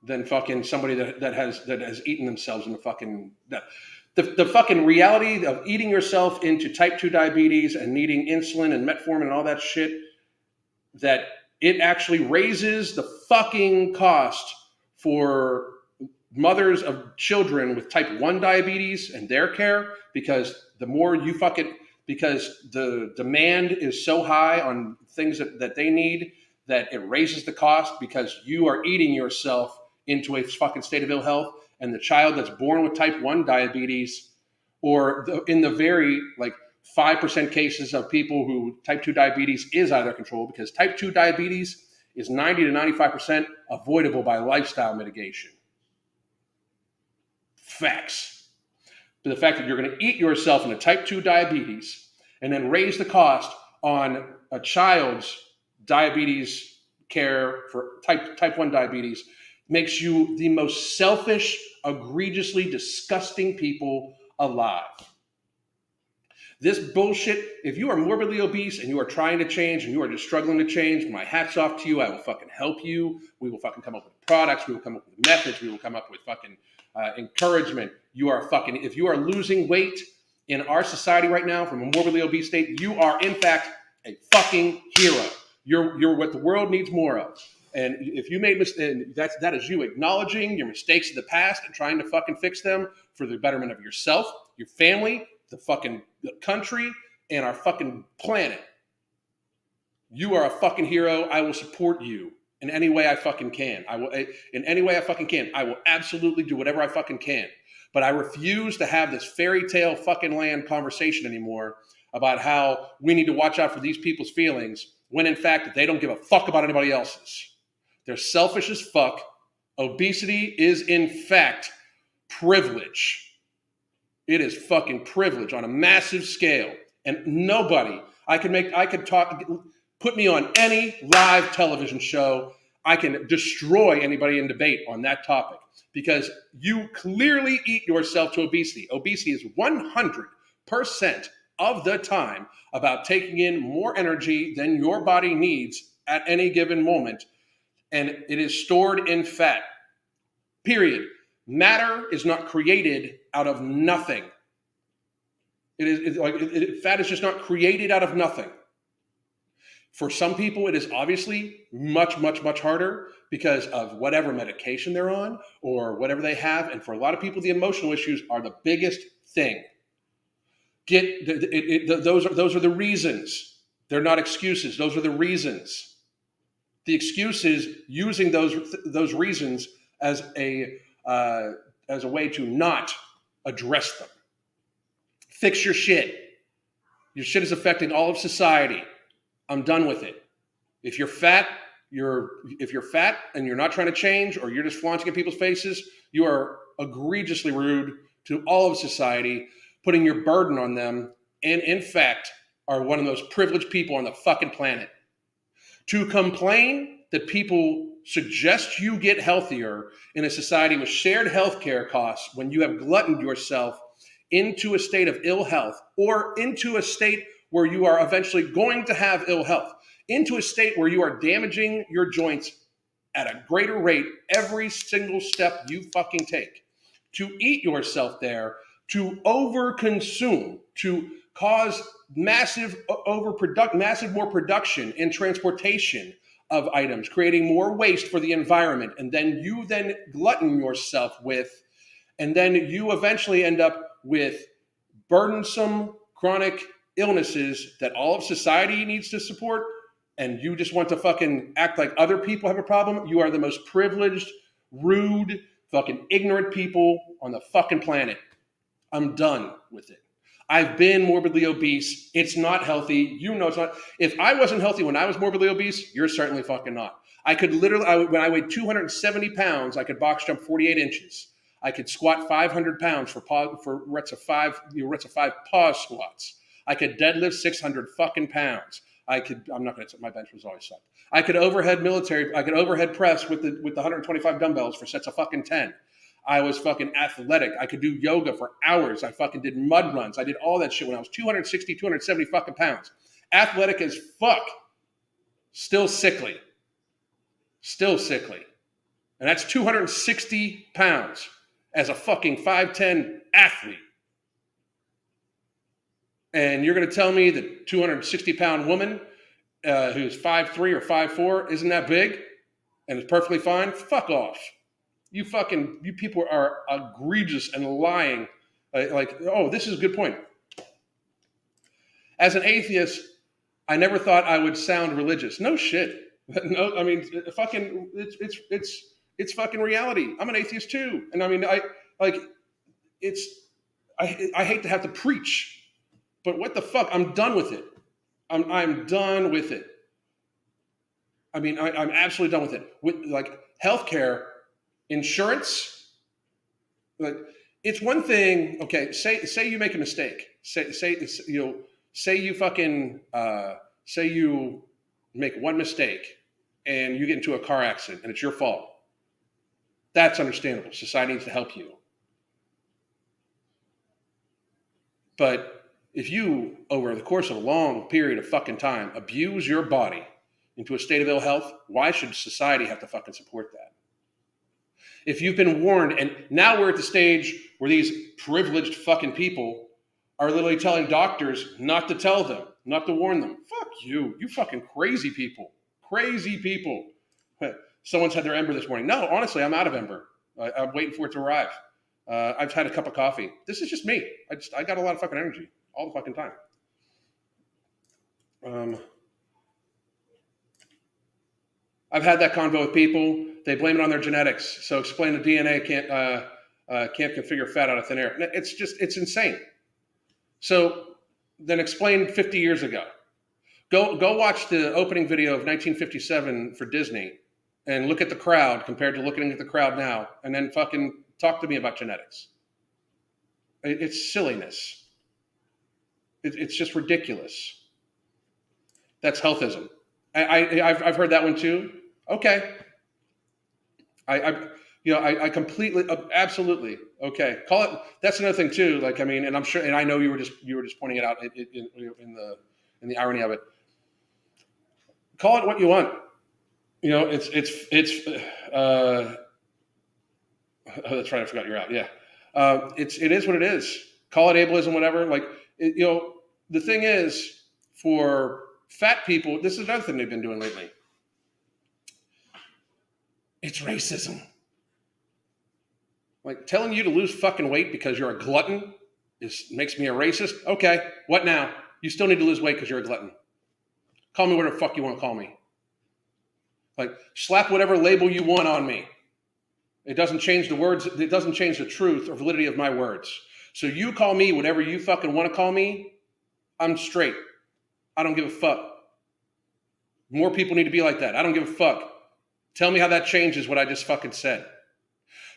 than fucking somebody that has eaten themselves in the fucking the fucking reality of eating yourself into type 2 diabetes and needing insulin and metformin and all that shit, that it actually raises the fucking cost for mothers of children with type 1 diabetes and their care, because the more you because the demand is so high on things that they need that it raises the cost because you are eating yourself into a fucking state of ill health. And the child that's born with type 1 diabetes, or in the very 5% cases of people who type 2 diabetes is out of their control, because type 2 diabetes is 90 to 95% avoidable by lifestyle mitigation. Facts. But the fact that you're going to eat yourself into type 2 diabetes and then raise the cost on a child's diabetes care for type 1 diabetes makes you the most selfish, egregiously disgusting people alive. This bullshit, if you are morbidly obese and you are trying to change and you are just struggling to change, my hat's off to you. I will fucking help you. We will fucking come up with products. We will come up with methods. We will come up with fucking encouragement. If you are losing weight in our society right now from a morbidly obese state, you are in fact a fucking hero. You're what the world needs more of. And if you made mistakes, that is you acknowledging your mistakes of the past and trying to fucking fix them for the betterment of yourself, your family, the country, and our fucking planet. You are a fucking hero. I will support you in any way I fucking can. I will absolutely do whatever I fucking can. But I refuse to have this fairy tale fucking land conversation anymore about how we need to watch out for these people's feelings when in fact they don't give a fuck about anybody else's. They're selfish as fuck. Obesity is in fact privilege. It is fucking privilege on a massive scale. And nobody, put me on any live television show. I can destroy anybody in debate on that topic because you clearly eat yourself to obesity. Obesity is 100% of the time about taking in more energy than your body needs at any given moment. And it is stored in fat. Period. Matter is not created out of nothing. Fat is just not created out of nothing. For some people, it is obviously much, much, much harder because of whatever medication they're on or whatever they have. And for a lot of people, the emotional issues are the biggest thing. Those are the reasons. They're not excuses. Those are the reasons. The excuse is using those reasons as a way to not address them. Fix your shit. Your shit is affecting all of society. I'm done with it. If you're fat and you're not trying to change, or you're just flaunting in people's faces, you are egregiously rude to all of society, putting your burden on them, and in fact are one of the most privileged people on the fucking planet. To complain that people suggest you get healthier in a society with shared healthcare costs when you have gluttoned yourself into a state of ill health, or into a state where you are eventually going to have ill health, into a state where you are damaging your joints at a greater rate every single step you fucking take. To eat yourself there, to overconsume, to cause massive more production and transportation of items, creating more waste for the environment, and then you glutton yourself with, and then you eventually end up with burdensome chronic illnesses that all of society needs to support, and you just want to fucking act like other people have a problem. You are the most privileged, rude, fucking ignorant people on the fucking planet. I'm done with it. I've been morbidly obese. It's not healthy. You know it's not. If I wasn't healthy when I was morbidly obese, you're certainly fucking not. I could literally, when I weighed 270 pounds, I could box jump 48 inches. I could squat 500 pounds for reps of five pause squats. I could deadlift 600 fucking pounds. I'm not going to, my bench was always sucked. I could overhead press with the 125 dumbbells for sets of fucking 10. I was fucking athletic. I could do yoga for hours. I fucking did mud runs. I did all that shit when I was 260, 270 fucking pounds. Athletic as fuck. Still sickly. And that's 260 pounds as a fucking 5'10" athlete. And you're going to tell me that 260-pound woman who's 5'3" or 5'4" isn't that big and is perfectly fine? Fuck off. You people are egregious and lying. Oh, this is a good point. As an atheist, I never thought I would sound religious. No shit. No, I mean, it's fucking reality. I'm an atheist too, and I mean, like it's I hate to have to preach, but what the fuck? I'm done with it. I'm done with it. I mean, I'm absolutely done with it. With like healthcare, insurance, like it's one thing. Okay, say you make a mistake. Say you fucking say you make one mistake and you get into a car accident and it's your fault. That's understandable. Society needs to help you. But if you, over the course of a long period of fucking time, abuse your body into a state of ill health, why should society have to fucking support that? If you've been warned, and now we're at the stage where these privileged fucking people are literally telling doctors not to tell them, not to warn them. Fuck you. You fucking crazy people. Crazy people. Someone's had their Ember this morning. No, honestly, I'm out of Ember. I'm waiting for it to arrive. I've had a cup of coffee. This is just me. I got a lot of fucking energy all the fucking time. I've had that convo with people. They blame it on their genetics. So explain the DNA can't configure fat out of thin air. It's insane. So then explain 50 years ago. Go watch the opening video of 1957 for Disney and look at the crowd compared to looking at the crowd now, and then fucking talk to me about genetics. It's silliness. It's just ridiculous. That's healthism. I've heard that one too. Okay. I completely, absolutely. Okay. Call it. That's another thing too. Like, I mean, and I'm sure, and I know you were just pointing it out in the irony of it. Call it what you want. It's that's right. I forgot you're out. Yeah. It is what it is. Call it ableism, whatever. Like, the thing is, for fat people, this is another thing they've been doing lately. It's racism. Like, telling you to lose fucking weight because you're a glutton makes me a racist. Okay, what now? You still need to lose weight because you're a glutton. Call me whatever the fuck you want to call me. Like, slap whatever label you want on me. It doesn't change the words. It doesn't change the truth or validity of my words. So you call me whatever you fucking want to call me. I'm straight. I don't give a fuck. More people need to be like that. I don't give a fuck. Tell me how that changes what I just fucking said.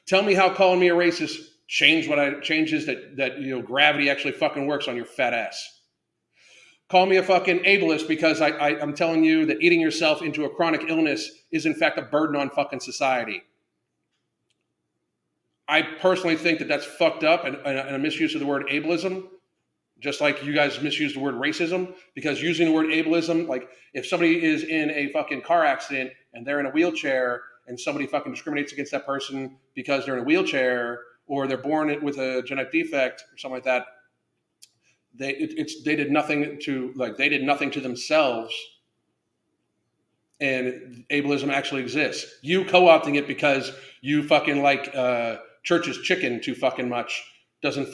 Tell me how calling me a racist changes that gravity actually fucking works on your fat ass. Call me a fucking ableist because I'm telling you that eating yourself into a chronic illness is in fact a burden on fucking society. I personally think that that's fucked up and a misuse of the word ableism, just like you guys misuse the word racism, because using the word ableism, like if somebody is in a fucking car accident and they're in a wheelchair and somebody fucking discriminates against that person because they're in a wheelchair or they're born with a genetic defect or something like that, they did nothing to themselves, and ableism actually exists. You co-opting it because you fucking like Church's chicken too fucking much doesn't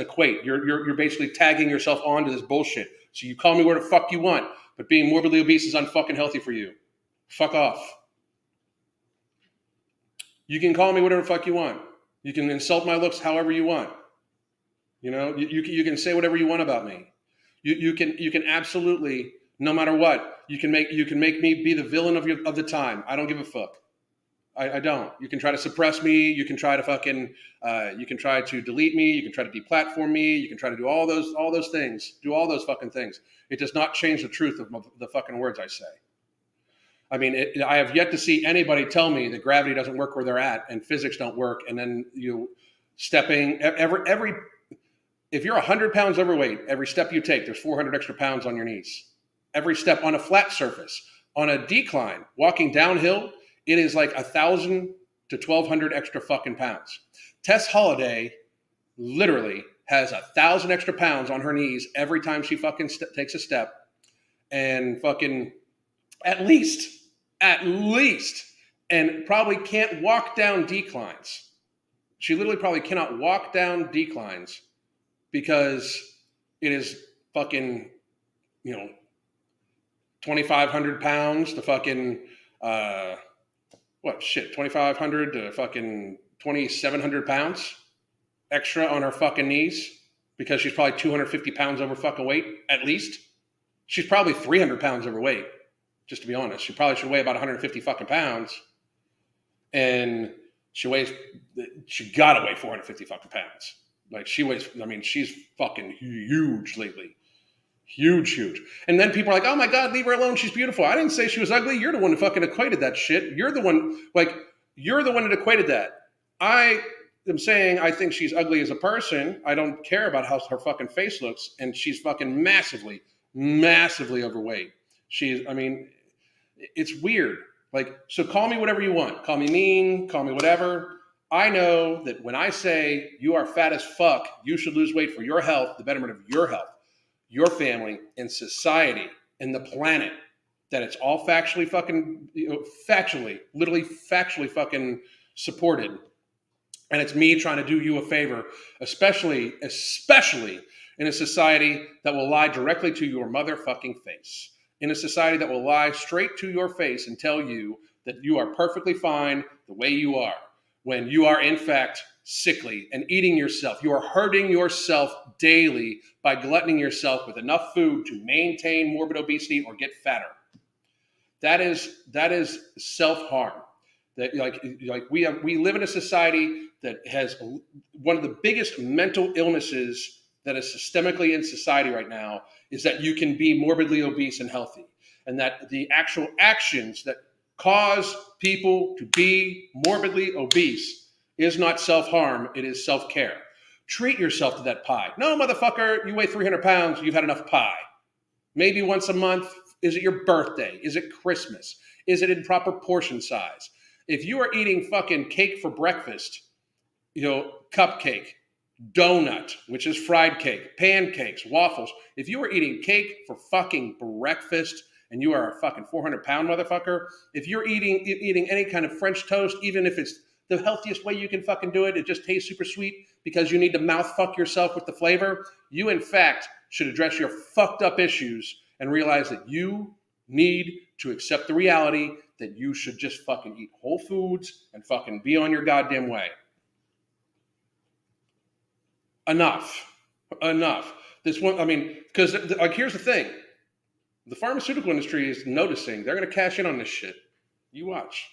equate. You're basically tagging yourself onto this bullshit. So you call me where the fuck you want, but being morbidly obese is unfucking healthy for you. Fuck off. You can call me whatever the fuck you want. You can insult my looks however you want. You can say whatever you want about me. You can absolutely, no matter what, you can make me be the villain of the time. I don't give a fuck. I don't. You can try to suppress me. You can try to fucking. You can try to delete me. You can try to deplatform me. You can try to do all those things. Do all those fucking things. It does not change the truth of the fucking words I say. I mean, I have yet to see anybody tell me that gravity doesn't work where they're at and physics don't work, and then stepping every. If you're 100 pounds overweight, every step you take, there's 400 extra pounds on your knees. Every step on a flat surface, on a decline, walking downhill, it is like 1,000 to 1,200 extra fucking pounds. Tess Holliday literally has 1,000 extra pounds on her knees every time she fucking takes a step, and fucking at least, and and probably can't walk down declines. She literally probably cannot walk down declines because it is fucking, 2,500 pounds to fucking, 2,500 to fucking 2,700 pounds extra on her fucking knees because she's probably 250 pounds over fucking weight, at least. She's probably 300 pounds overweight, just to be honest. She probably should weigh about 150 fucking pounds. And she gotta weigh 450 fucking pounds. Like she's fucking huge lately. Huge. And then people are like, oh my God, leave her alone. She's beautiful. I didn't say she was ugly. You're the one who fucking equated that shit. You're the one that equated that. I am saying I think she's ugly as a person. I don't care about how her fucking face looks. And she's fucking massively overweight. It's weird. Like, so call me whatever you want. Call me mean, call me whatever. I know that when I say you are fat as fuck, you should lose weight for your health, the betterment of your health, your family, and society, and the planet, that it's all factually fucking supported. And it's me trying to do you a favor, especially in a society that will lie directly to your motherfucking face. In a society that will lie straight to your face and tell you that you are perfectly fine the way you are, when you are in fact sickly and eating yourself. You are hurting yourself daily by gluttoning yourself with enough food to maintain morbid obesity or get fatter. That is self-harm. That we live in a society that has one of the biggest mental illnesses that is systemically in society right now is that you can be morbidly obese and healthy, and that the actual actions that cause people to be morbidly obese is not self-harm, it is self-care. Treat yourself to that pie. No, motherfucker, you weigh 300 pounds, you've had enough pie. Maybe once a month. Is it your birthday? Is it Christmas? Is it in proper portion size? If you are eating fucking cake for breakfast, cupcake, donut, which is fried cake, pancakes, waffles. If you are eating cake for fucking breakfast and you are a fucking 400-pound motherfucker, if you're eating any kind of French toast, even if it's the healthiest way you can fucking do it, it just tastes super sweet because you need to mouth fuck yourself with the flavor, you in fact should address your fucked up issues and realize that you need to accept the reality that you should just fucking eat whole foods and fucking be on your goddamn way. Enough. This one, because here's the thing. The pharmaceutical industry is noticing. They're going to cash in on this shit. You watch.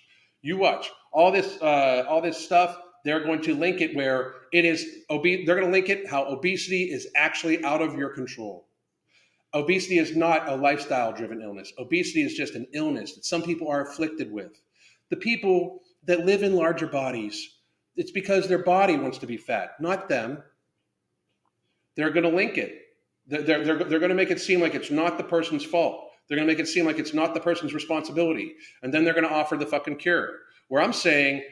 All this stuff, they're going to link it where it is they're going to link it how obesity is actually out of your control. Obesity is not a lifestyle-driven illness. Obesity is just an illness that some people are afflicted with. The people that live in larger bodies, it's because their body wants to be fat, not them. They're going to link it. They're going to make it seem like it's not the person's fault. They're going to make it seem like it's not the person's responsibility. And then they're going to offer the fucking cure. Where I'm saying,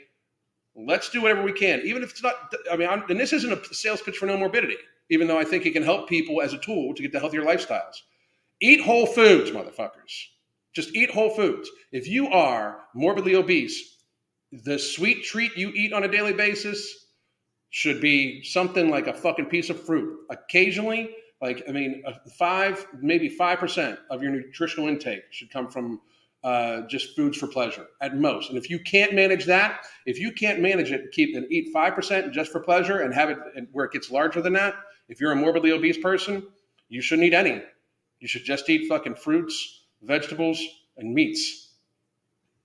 let's do whatever we can. Even if it's not, and this isn't a sales pitch for no morbidity, even though I think it can help people as a tool to get to healthier lifestyles. Eat whole foods, motherfuckers. Just eat whole foods. If you are morbidly obese, the sweet treat you eat on a daily basis should be something like a fucking piece of fruit. Occasionally, maybe 5% of your nutritional intake should come from just foods for pleasure at most. And if you can't manage that, eat 5% just for pleasure and have it where it gets larger than that, if you're a morbidly obese person, you shouldn't eat any. You should just eat fucking fruits, vegetables, and meats.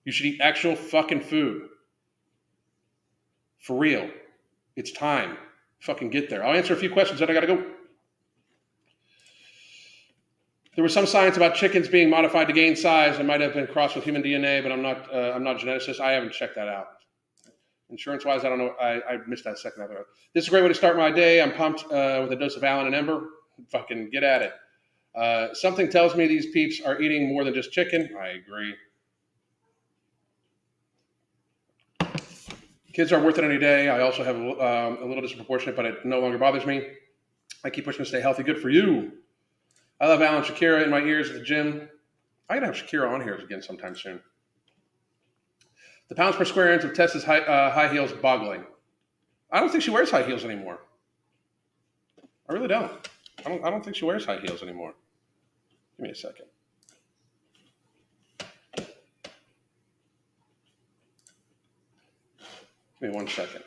You should eat actual fucking food. For real. It's time. Fucking get there. I'll answer a few questions, then I gotta go. There was some science about chickens being modified to gain size. It might have been crossed with human DNA, but I'm not a geneticist. I haven't checked that out. Insurance-wise, I don't know. I missed that second. This is a great way to start my day. I'm pumped with a dose of Allen and Ember. Fucking get at it. Something tells me these peeps are eating more than just chicken. I agree. Kids are worth it any day. I also have a little disproportionate, but it no longer bothers me. I keep pushing to stay healthy. Good for you. I love Alan Shakira in my ears at the gym. I gotta have Shakira on here again sometime soon. The pounds per square inch of Tessa's high heels boggling. I don't think she wears high heels anymore. I really don't. I don't think she wears high heels anymore. Give me a second. Give me 1 second.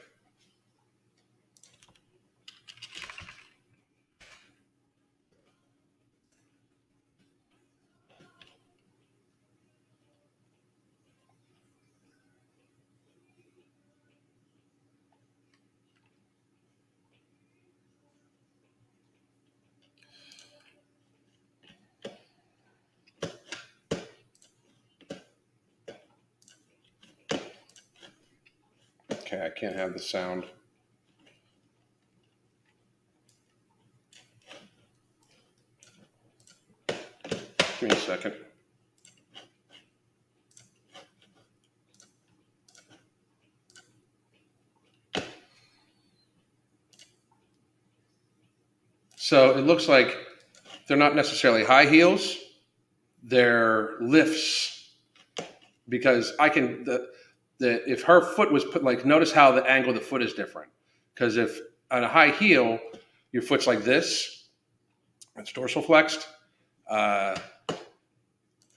Okay, I can't have the sound. Give me a second. So it looks like they're not necessarily high heels, they're lifts. Because I can, if her foot was put, like, notice how the angle of the foot is different. Because if on a high heel, your foot's like this, it's dorsal flexed,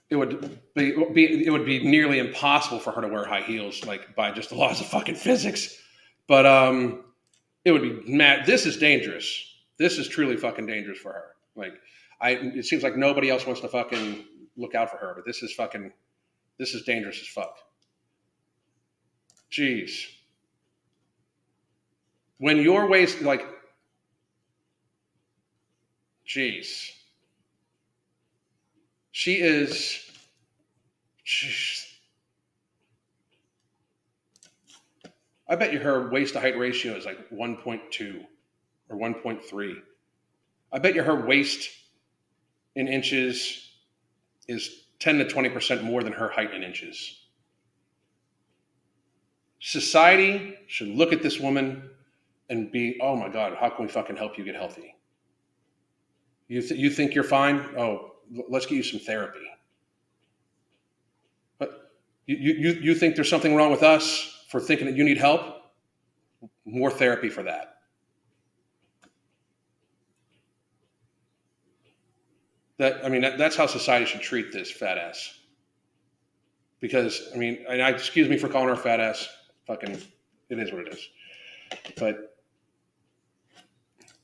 it would be nearly impossible for her to wear high heels, like, by just the laws of fucking physics. But it would be mad. This is dangerous. This is truly fucking dangerous for her. Like, it seems like nobody else wants to fucking look out for her, but this is dangerous as fuck. Jeez. When your waist, like, jeez. She is, jeez. I bet you her waist to height ratio is like 1.2 or 1.3. I bet you her waist in inches is 10 to 20% more than her height in inches. Society should look at this woman and be, oh my God, how can we fucking help you get healthy? You think you're fine? Oh, let's get you some therapy. But you think there's something wrong with us for thinking that you need help? More therapy for that. That's how society should treat this fat ass. Because, excuse me for calling her a fat ass. Fucking, it is what it is. But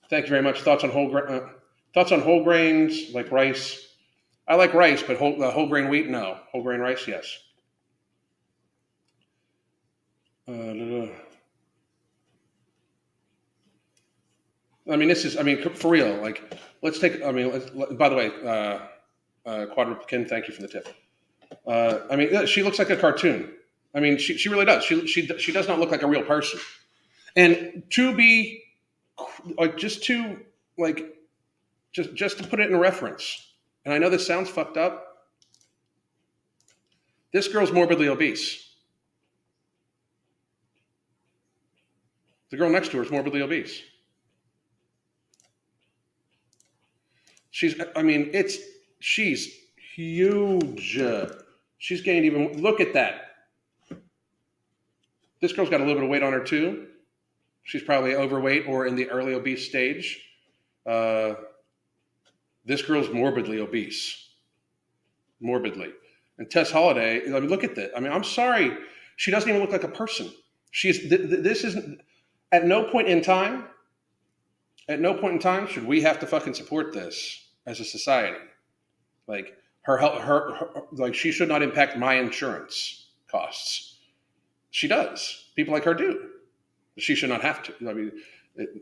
thank you very much. Thoughts on whole grains, like rice? I like rice, but whole grain wheat, no. Whole grain rice, yes. For real. Like, let's take. By the way, Quadruplican, thank you for the tip. She looks like a cartoon. She really does. She does not look like a real person. And to be like, just to put it in reference. And I know this sounds fucked up. This girl's morbidly obese. The girl next to her is morbidly obese. She's huge. She's gained even, look at that. This girl's got a little bit of weight on her too. She's probably overweight or in the early obese stage. This girl's morbidly obese. Morbidly. And Tess Holliday, look at that. I'm sorry. She doesn't even look like a person. This isn't, at no point in time should we have to fucking support this as a society. Like, her she should not impact my insurance costs. She does. People like her do. She should not have to.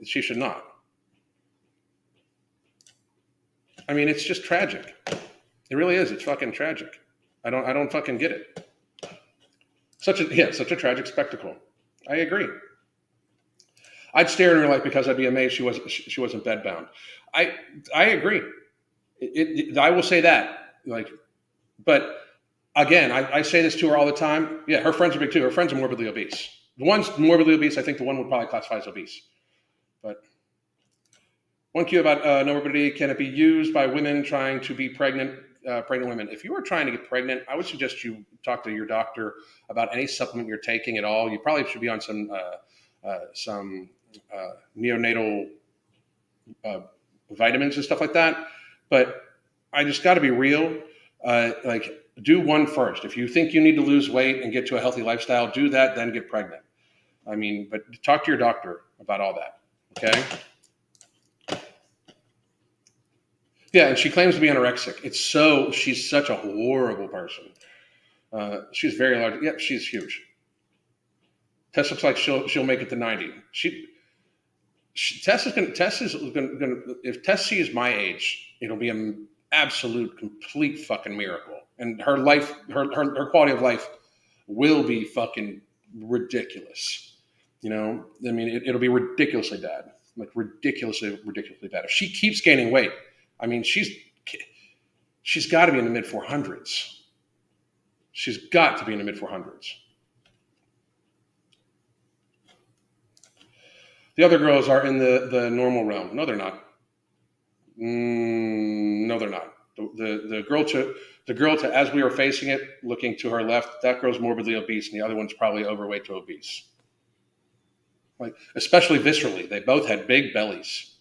She should not. It's just tragic. It really is. It's fucking tragic. I don't fucking get it. Such a tragic spectacle. I agree. I'd stare in her life because I'd be amazed she wasn't bedbound. I agree. I will say that. But again, I say this to her all the time. Yeah, her friends are big too. Her friends are morbidly obese. The one's morbidly obese. I think the one would probably classify as obese. But one cue about morbidity: can it be used by women trying to be pregnant pregnant women, if you are trying to get pregnant, I would suggest you talk to your doctor about any supplement you're taking at all. You probably should be on some neonatal uh, vitamins and stuff like that. But I just got to be real. Like, do one first. If you think you need to lose weight and get to a healthy lifestyle, do that, then get pregnant. I mean, but talk to your doctor about all that. Okay. Yeah, and she claims to be anorexic. She's such a horrible person. She's very large. Yeah, she's huge. Tess looks like she'll make it to 90. Tess is going to if Tess sees my age, it'll be an absolute complete fucking miracle, and her life, her quality of life, will be fucking ridiculous. You know, I mean, it'll be ridiculously bad, like ridiculously bad. If she keeps gaining weight, I mean, she's got to be in the mid 400s. She's got to be in the mid 400s. The other girls are in the normal realm. No, they're not. No, they're not. The girl to as we are facing it, looking to her left, that girl's morbidly obese, and the other one's probably overweight to obese. Like, especially viscerally, they both had big bellies.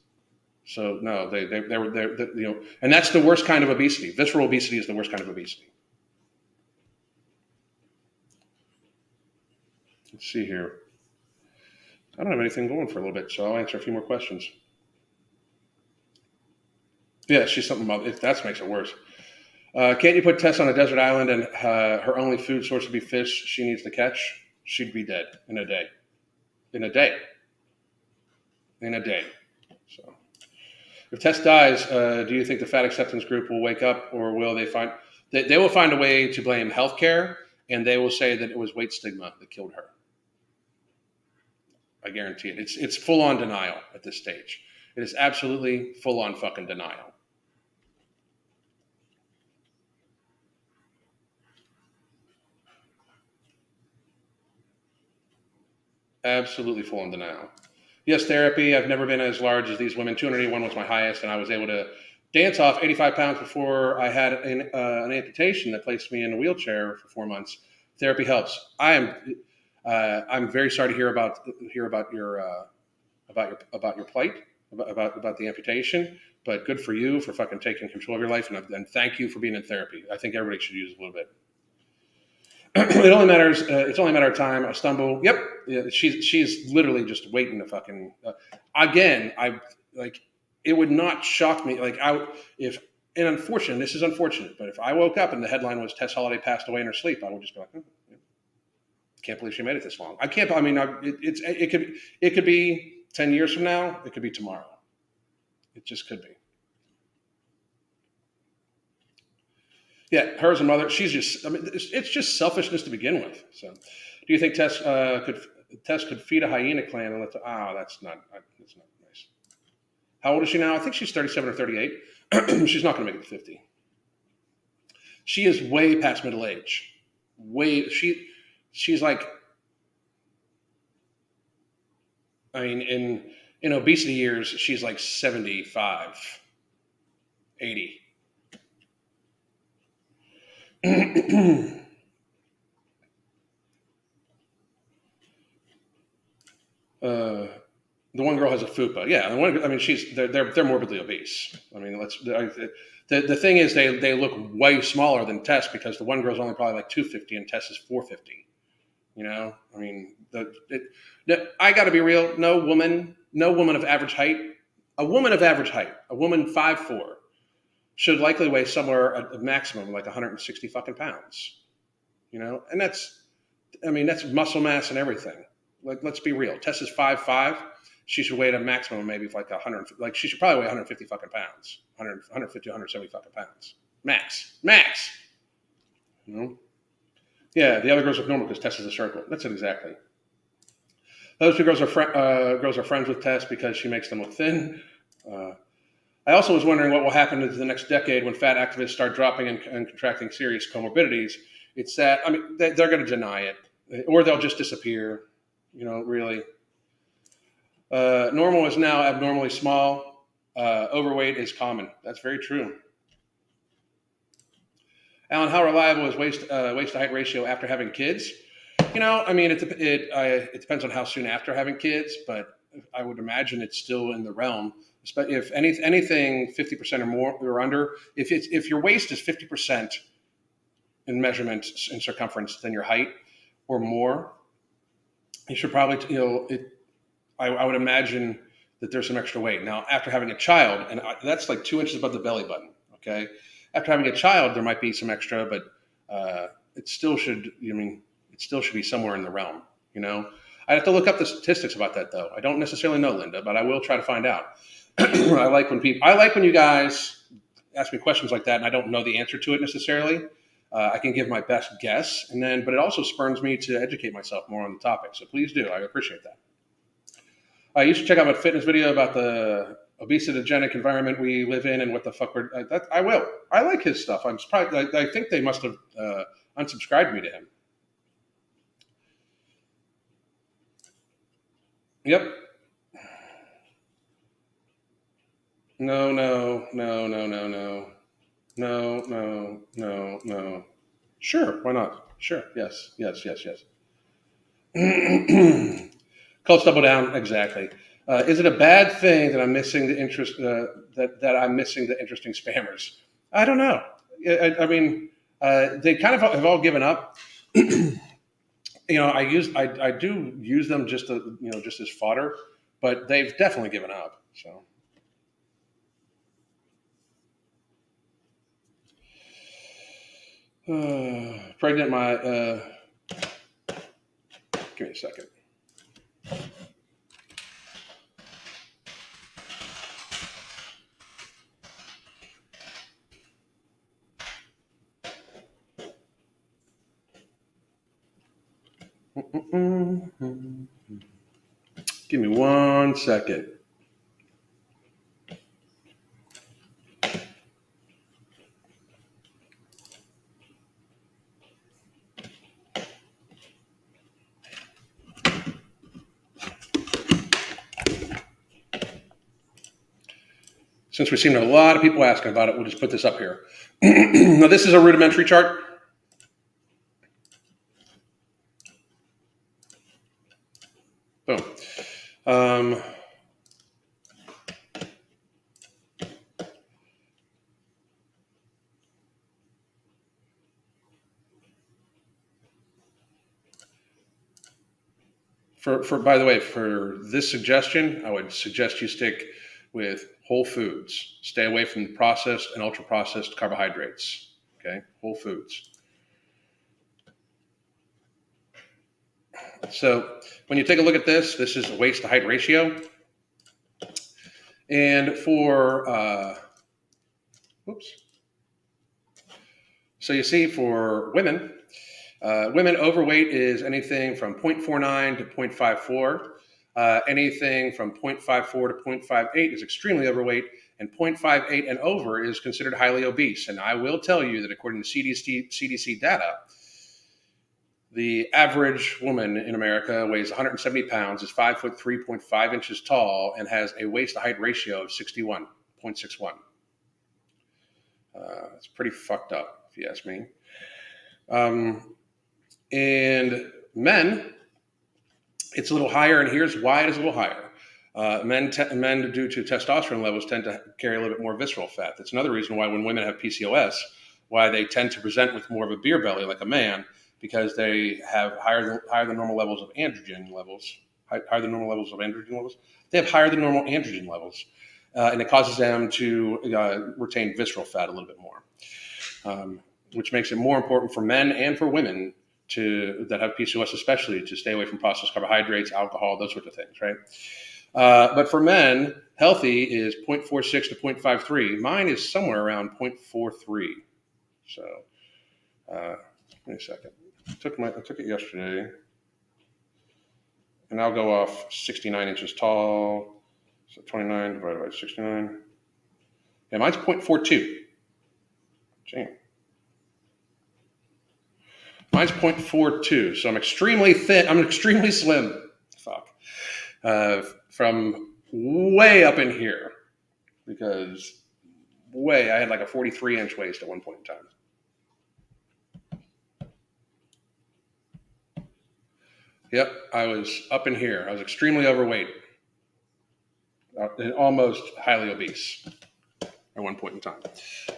So no, they were you know, and that's the worst kind of obesity. Visceral obesity is the worst kind of obesity. Let's see here. I don't have anything going for a little bit, so I'll answer a few more questions. Yeah, she's something about it. That makes it worse. Can't you put Tess on a desert island and her only food source would be fish she needs to catch? She'd be dead in a day. In a day. In a day. So, if Tess dies, do you think the fat acceptance group will wake up, or will they find they will find a way to blame healthcare, and they will say that it was weight stigma that killed her? I guarantee it. It's full on denial at this stage. It is absolutely full on fucking denial. Absolutely full on denial. Yes, therapy. I've never been as large as these women. 281 was my highest, and I was able to dance off 85 pounds before I had an amputation that placed me in a wheelchair for 4 months. Therapy helps. I'm very sorry to hear about your plight, about the amputation. But good for you for fucking taking control of your life, and thank you for being in therapy. I think everybody should use it a little bit. It only matters. It's only a matter of time. I stumble. Yep. Yeah, she's literally just waiting to fucking. Again, I like. It would not shock me. Like if and unfortunate. This is unfortunate. But if I woke up and the headline was Tess Holliday passed away in her sleep, I would just be like, can't believe she made it this long. I can't. I mean, it could be 10 years from now. It could be tomorrow. It just could be. Yeah, her as a mother, she's just. I mean, it's just selfishness to begin with. So, do you think Tess could feed a hyena clan and let? That's not nice. How old is she now? I think she's 37 or 38. She's not going to make it to 50. She is way past middle age. She's like. I mean, in obesity years, she's like 75, 80. The one girl has a fupa. Yeah, I mean, they're morbidly obese. I mean, the thing is they look way smaller than Tess because the one girl's only probably like 250 and Tess is 450. You know, I mean, I got to be real. No woman of average height, a woman 5'4", should likely weigh somewhere a maximum like 160 fucking pounds. You know, and that's muscle mass and everything. Like, let's be real. Tess is 5'5". She should weigh at a maximum of maybe like 100. Like, she should probably weigh 150 fucking pounds, 150, 170 fucking pounds, max. You know. Yeah, the other girls look normal because Tess is a circle. That's it exactly. Those two girls are friends with Tess because she makes them look thin. I also was wondering what will happen in the next decade when fat activists start dropping and contracting serious comorbidities. It's that, I mean, they're going to deny it, or they'll just disappear. You know, really. Normal is now abnormally small. Overweight is common. That's very true. Alan, how reliable is waist to height ratio after having kids? I mean, it depends on how soon after having kids, but I would imagine it's still in the realm. If anything 50% or more or under, if your waist is 50% in measurement in circumference than your height or more, you should probably I would imagine that there's some extra weight. Now, after having a child, and that's like 2 inches above the belly button. Okay, after having a child, there might be some extra, but it still should. It still should be somewhere in the realm. I'd have to look up the statistics about that, though. I don't necessarily know, Linda, but I will try to find out. I like when you guys ask me questions like that, and I don't know the answer to it necessarily. I can give my best guess, but it also spurns me to educate myself more on the topic. So please do. I appreciate that. You should check out my fitness video about the obesogenic environment we live in and what the fuck I will. I like his stuff. I'm surprised. I think they must have unsubscribed me to him. Yep. No. Sure, why not? Sure, yes. Cults double down, exactly. Is it a bad thing that I'm missing the interest? That I'm missing the interesting spammers? I don't know. I mean, they kind of have all given up. I do use them just as fodder, but they've definitely given up. So. Pregnant, give me a second. Give me 1 second. Since we seem to have a lot of people asking about it, we'll just put this up here. Now, this is a rudimentary chart. Boom. By the way, for this suggestion, I would suggest you stick with whole foods. Stay away from processed and ultra processed carbohydrates. Okay, whole foods. So when you take a look at this is a waist to height ratio. And so you see for women, overweight is anything from 0.49 to 0.54. Anything from 0.54 to 0.58 is extremely overweight, and 0.58 and over is considered highly obese. And I will tell you that according to CDC data, the average woman in America weighs 170 pounds, is 5 foot 3.5 inches tall, and has a waist to height ratio of 61.61. It's pretty fucked up, if you ask me. And men, it's a little higher, and here's why it is a little higher. Men, due to testosterone levels, tend to carry a little bit more visceral fat. That's another reason why when women have PCOS, why they tend to present with more of a beer belly like a man, because they have higher than normal levels of androgen levels. Higher than normal levels of androgen levels. They have higher than normal androgen levels, and it causes them to retain visceral fat a little bit more, which makes it more important for men and for women that have PCOS, especially, to stay away from processed carbohydrates, alcohol, those sorts of things, right? But for men, healthy is 0.46 to 0.53. Mine is somewhere around 0.43. So, give me a second. I took it yesterday, and I'll go off 69 inches tall. So 29 divided by 69. Yeah, mine's 0.42. Damn. Mine's 0.42, so I'm extremely thin. I'm extremely slim. Fuck. From way up in here, because I had like a 43-inch waist at one point in time. Yep, I was up in here. I was extremely overweight, and almost highly obese at one point in time.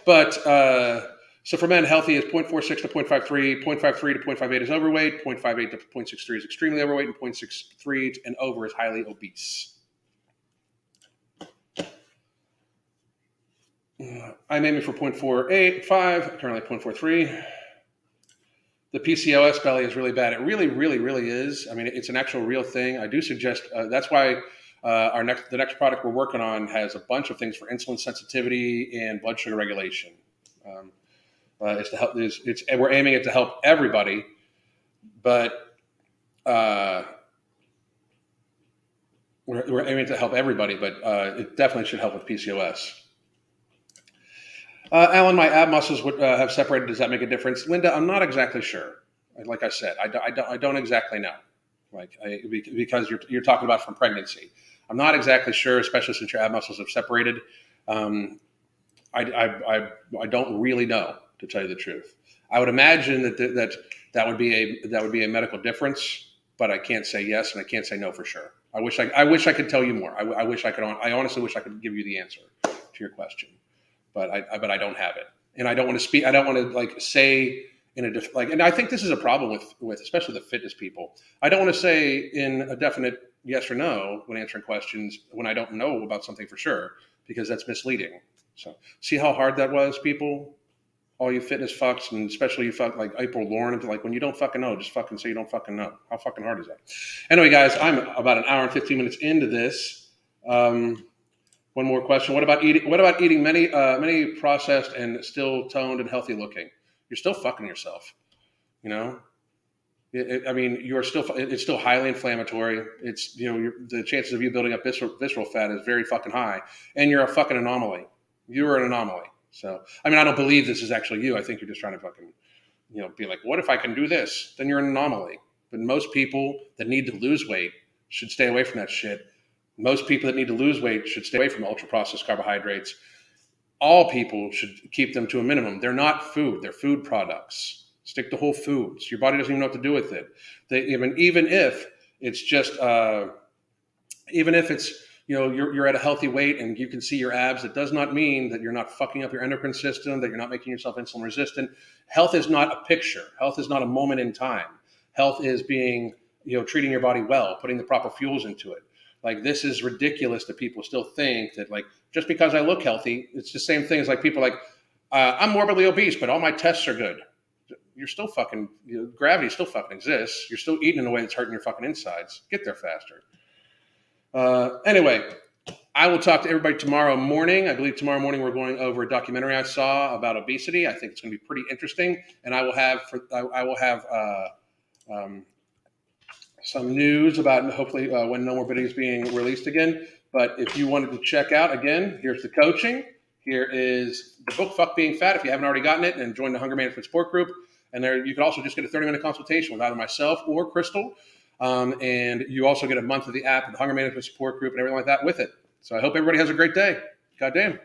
But so for men, healthy is 0.46 to 0.53, 0.53 to 0.58 is overweight, 0.58 to 0.63 is extremely overweight, and 0.63 and over is highly obese. I'm aiming for 0.485, currently 0.43. The PCOS belly is really bad. It really, really, really is. I mean, it's an actual real thing. I do suggest that's why the next product we're working on has a bunch of things for insulin sensitivity and blood sugar regulation. It's to help. We're aiming it to help everybody, but we're aiming to help everybody, but it definitely should help with PCOS. Alan, my ab muscles would have separated. Does that make a difference? Linda, I'm not exactly sure. Like I said, I don't exactly know. Because you're talking about from pregnancy. I'm not exactly sure, especially since your ab muscles have separated. I don't really know, to tell you the truth. I would imagine that would be a medical difference, but I can't say yes and I can't say no for sure. I wish I could tell you more. I honestly wish I could give you the answer to your question. But I don't have it, and I don't want to speak. I don't want to say in a and I think this is a problem with especially the fitness people. I don't want to say in a definite yes or no when answering questions when I don't know about something for sure, because that's misleading. So see how hard that was, people, all you fitness fucks, and especially you fuck like April Lauren, like when you don't fucking know, just fucking say you don't fucking know. How fucking hard is that? Anyway, guys, I'm about an hour and 15 minutes into this. One more question. What about eating many processed and still toned and healthy looking? You're still fucking yourself. It's still highly inflammatory. It's, the chances of you building up visceral fat is very fucking high. And you're a fucking anomaly. You're an anomaly. So, I don't believe this is actually you. I think you're just trying to fucking, be like, what if I can do this? Then you're an anomaly. But most people that need to lose weight should stay away from that shit. Most people that need to lose weight should stay away from ultra-processed carbohydrates. All people should keep them to a minimum. They're not food. They're food products. Stick to whole foods. Your body doesn't even know what to do with it. Even if it's just, even if it's, you're at a healthy weight and you can see your abs, it does not mean that you're not fucking up your endocrine system, that you're not making yourself insulin resistant. Health is not a picture. Health is not a moment in time. Health is being, treating your body well, putting the proper fuels into it. Like, this is ridiculous that people still think that, like, just because I look healthy, it's the same thing as like people like, I'm morbidly obese, but all my tests are good. You're still fucking, gravity still fucking exists. You're still eating in a way that's hurting your fucking insides. Get there faster. Anyway, I will talk to everybody tomorrow morning. I believe tomorrow morning we're going over a documentary I saw about obesity. I think it's going to be pretty interesting. And I will have some news about hopefully when No More Bidding is being released again. But if you wanted to check out, again, here's the coaching. Here is the book, Fuck Being Fat, if you haven't already gotten it, and join the Hunger Management Support Group. And there you can also just get a 30-minute consultation with either myself or Crystal. And you also get a month of the app, the Hunger Management Support Group, and everything like that with it. So I hope everybody has a great day. Goddamn.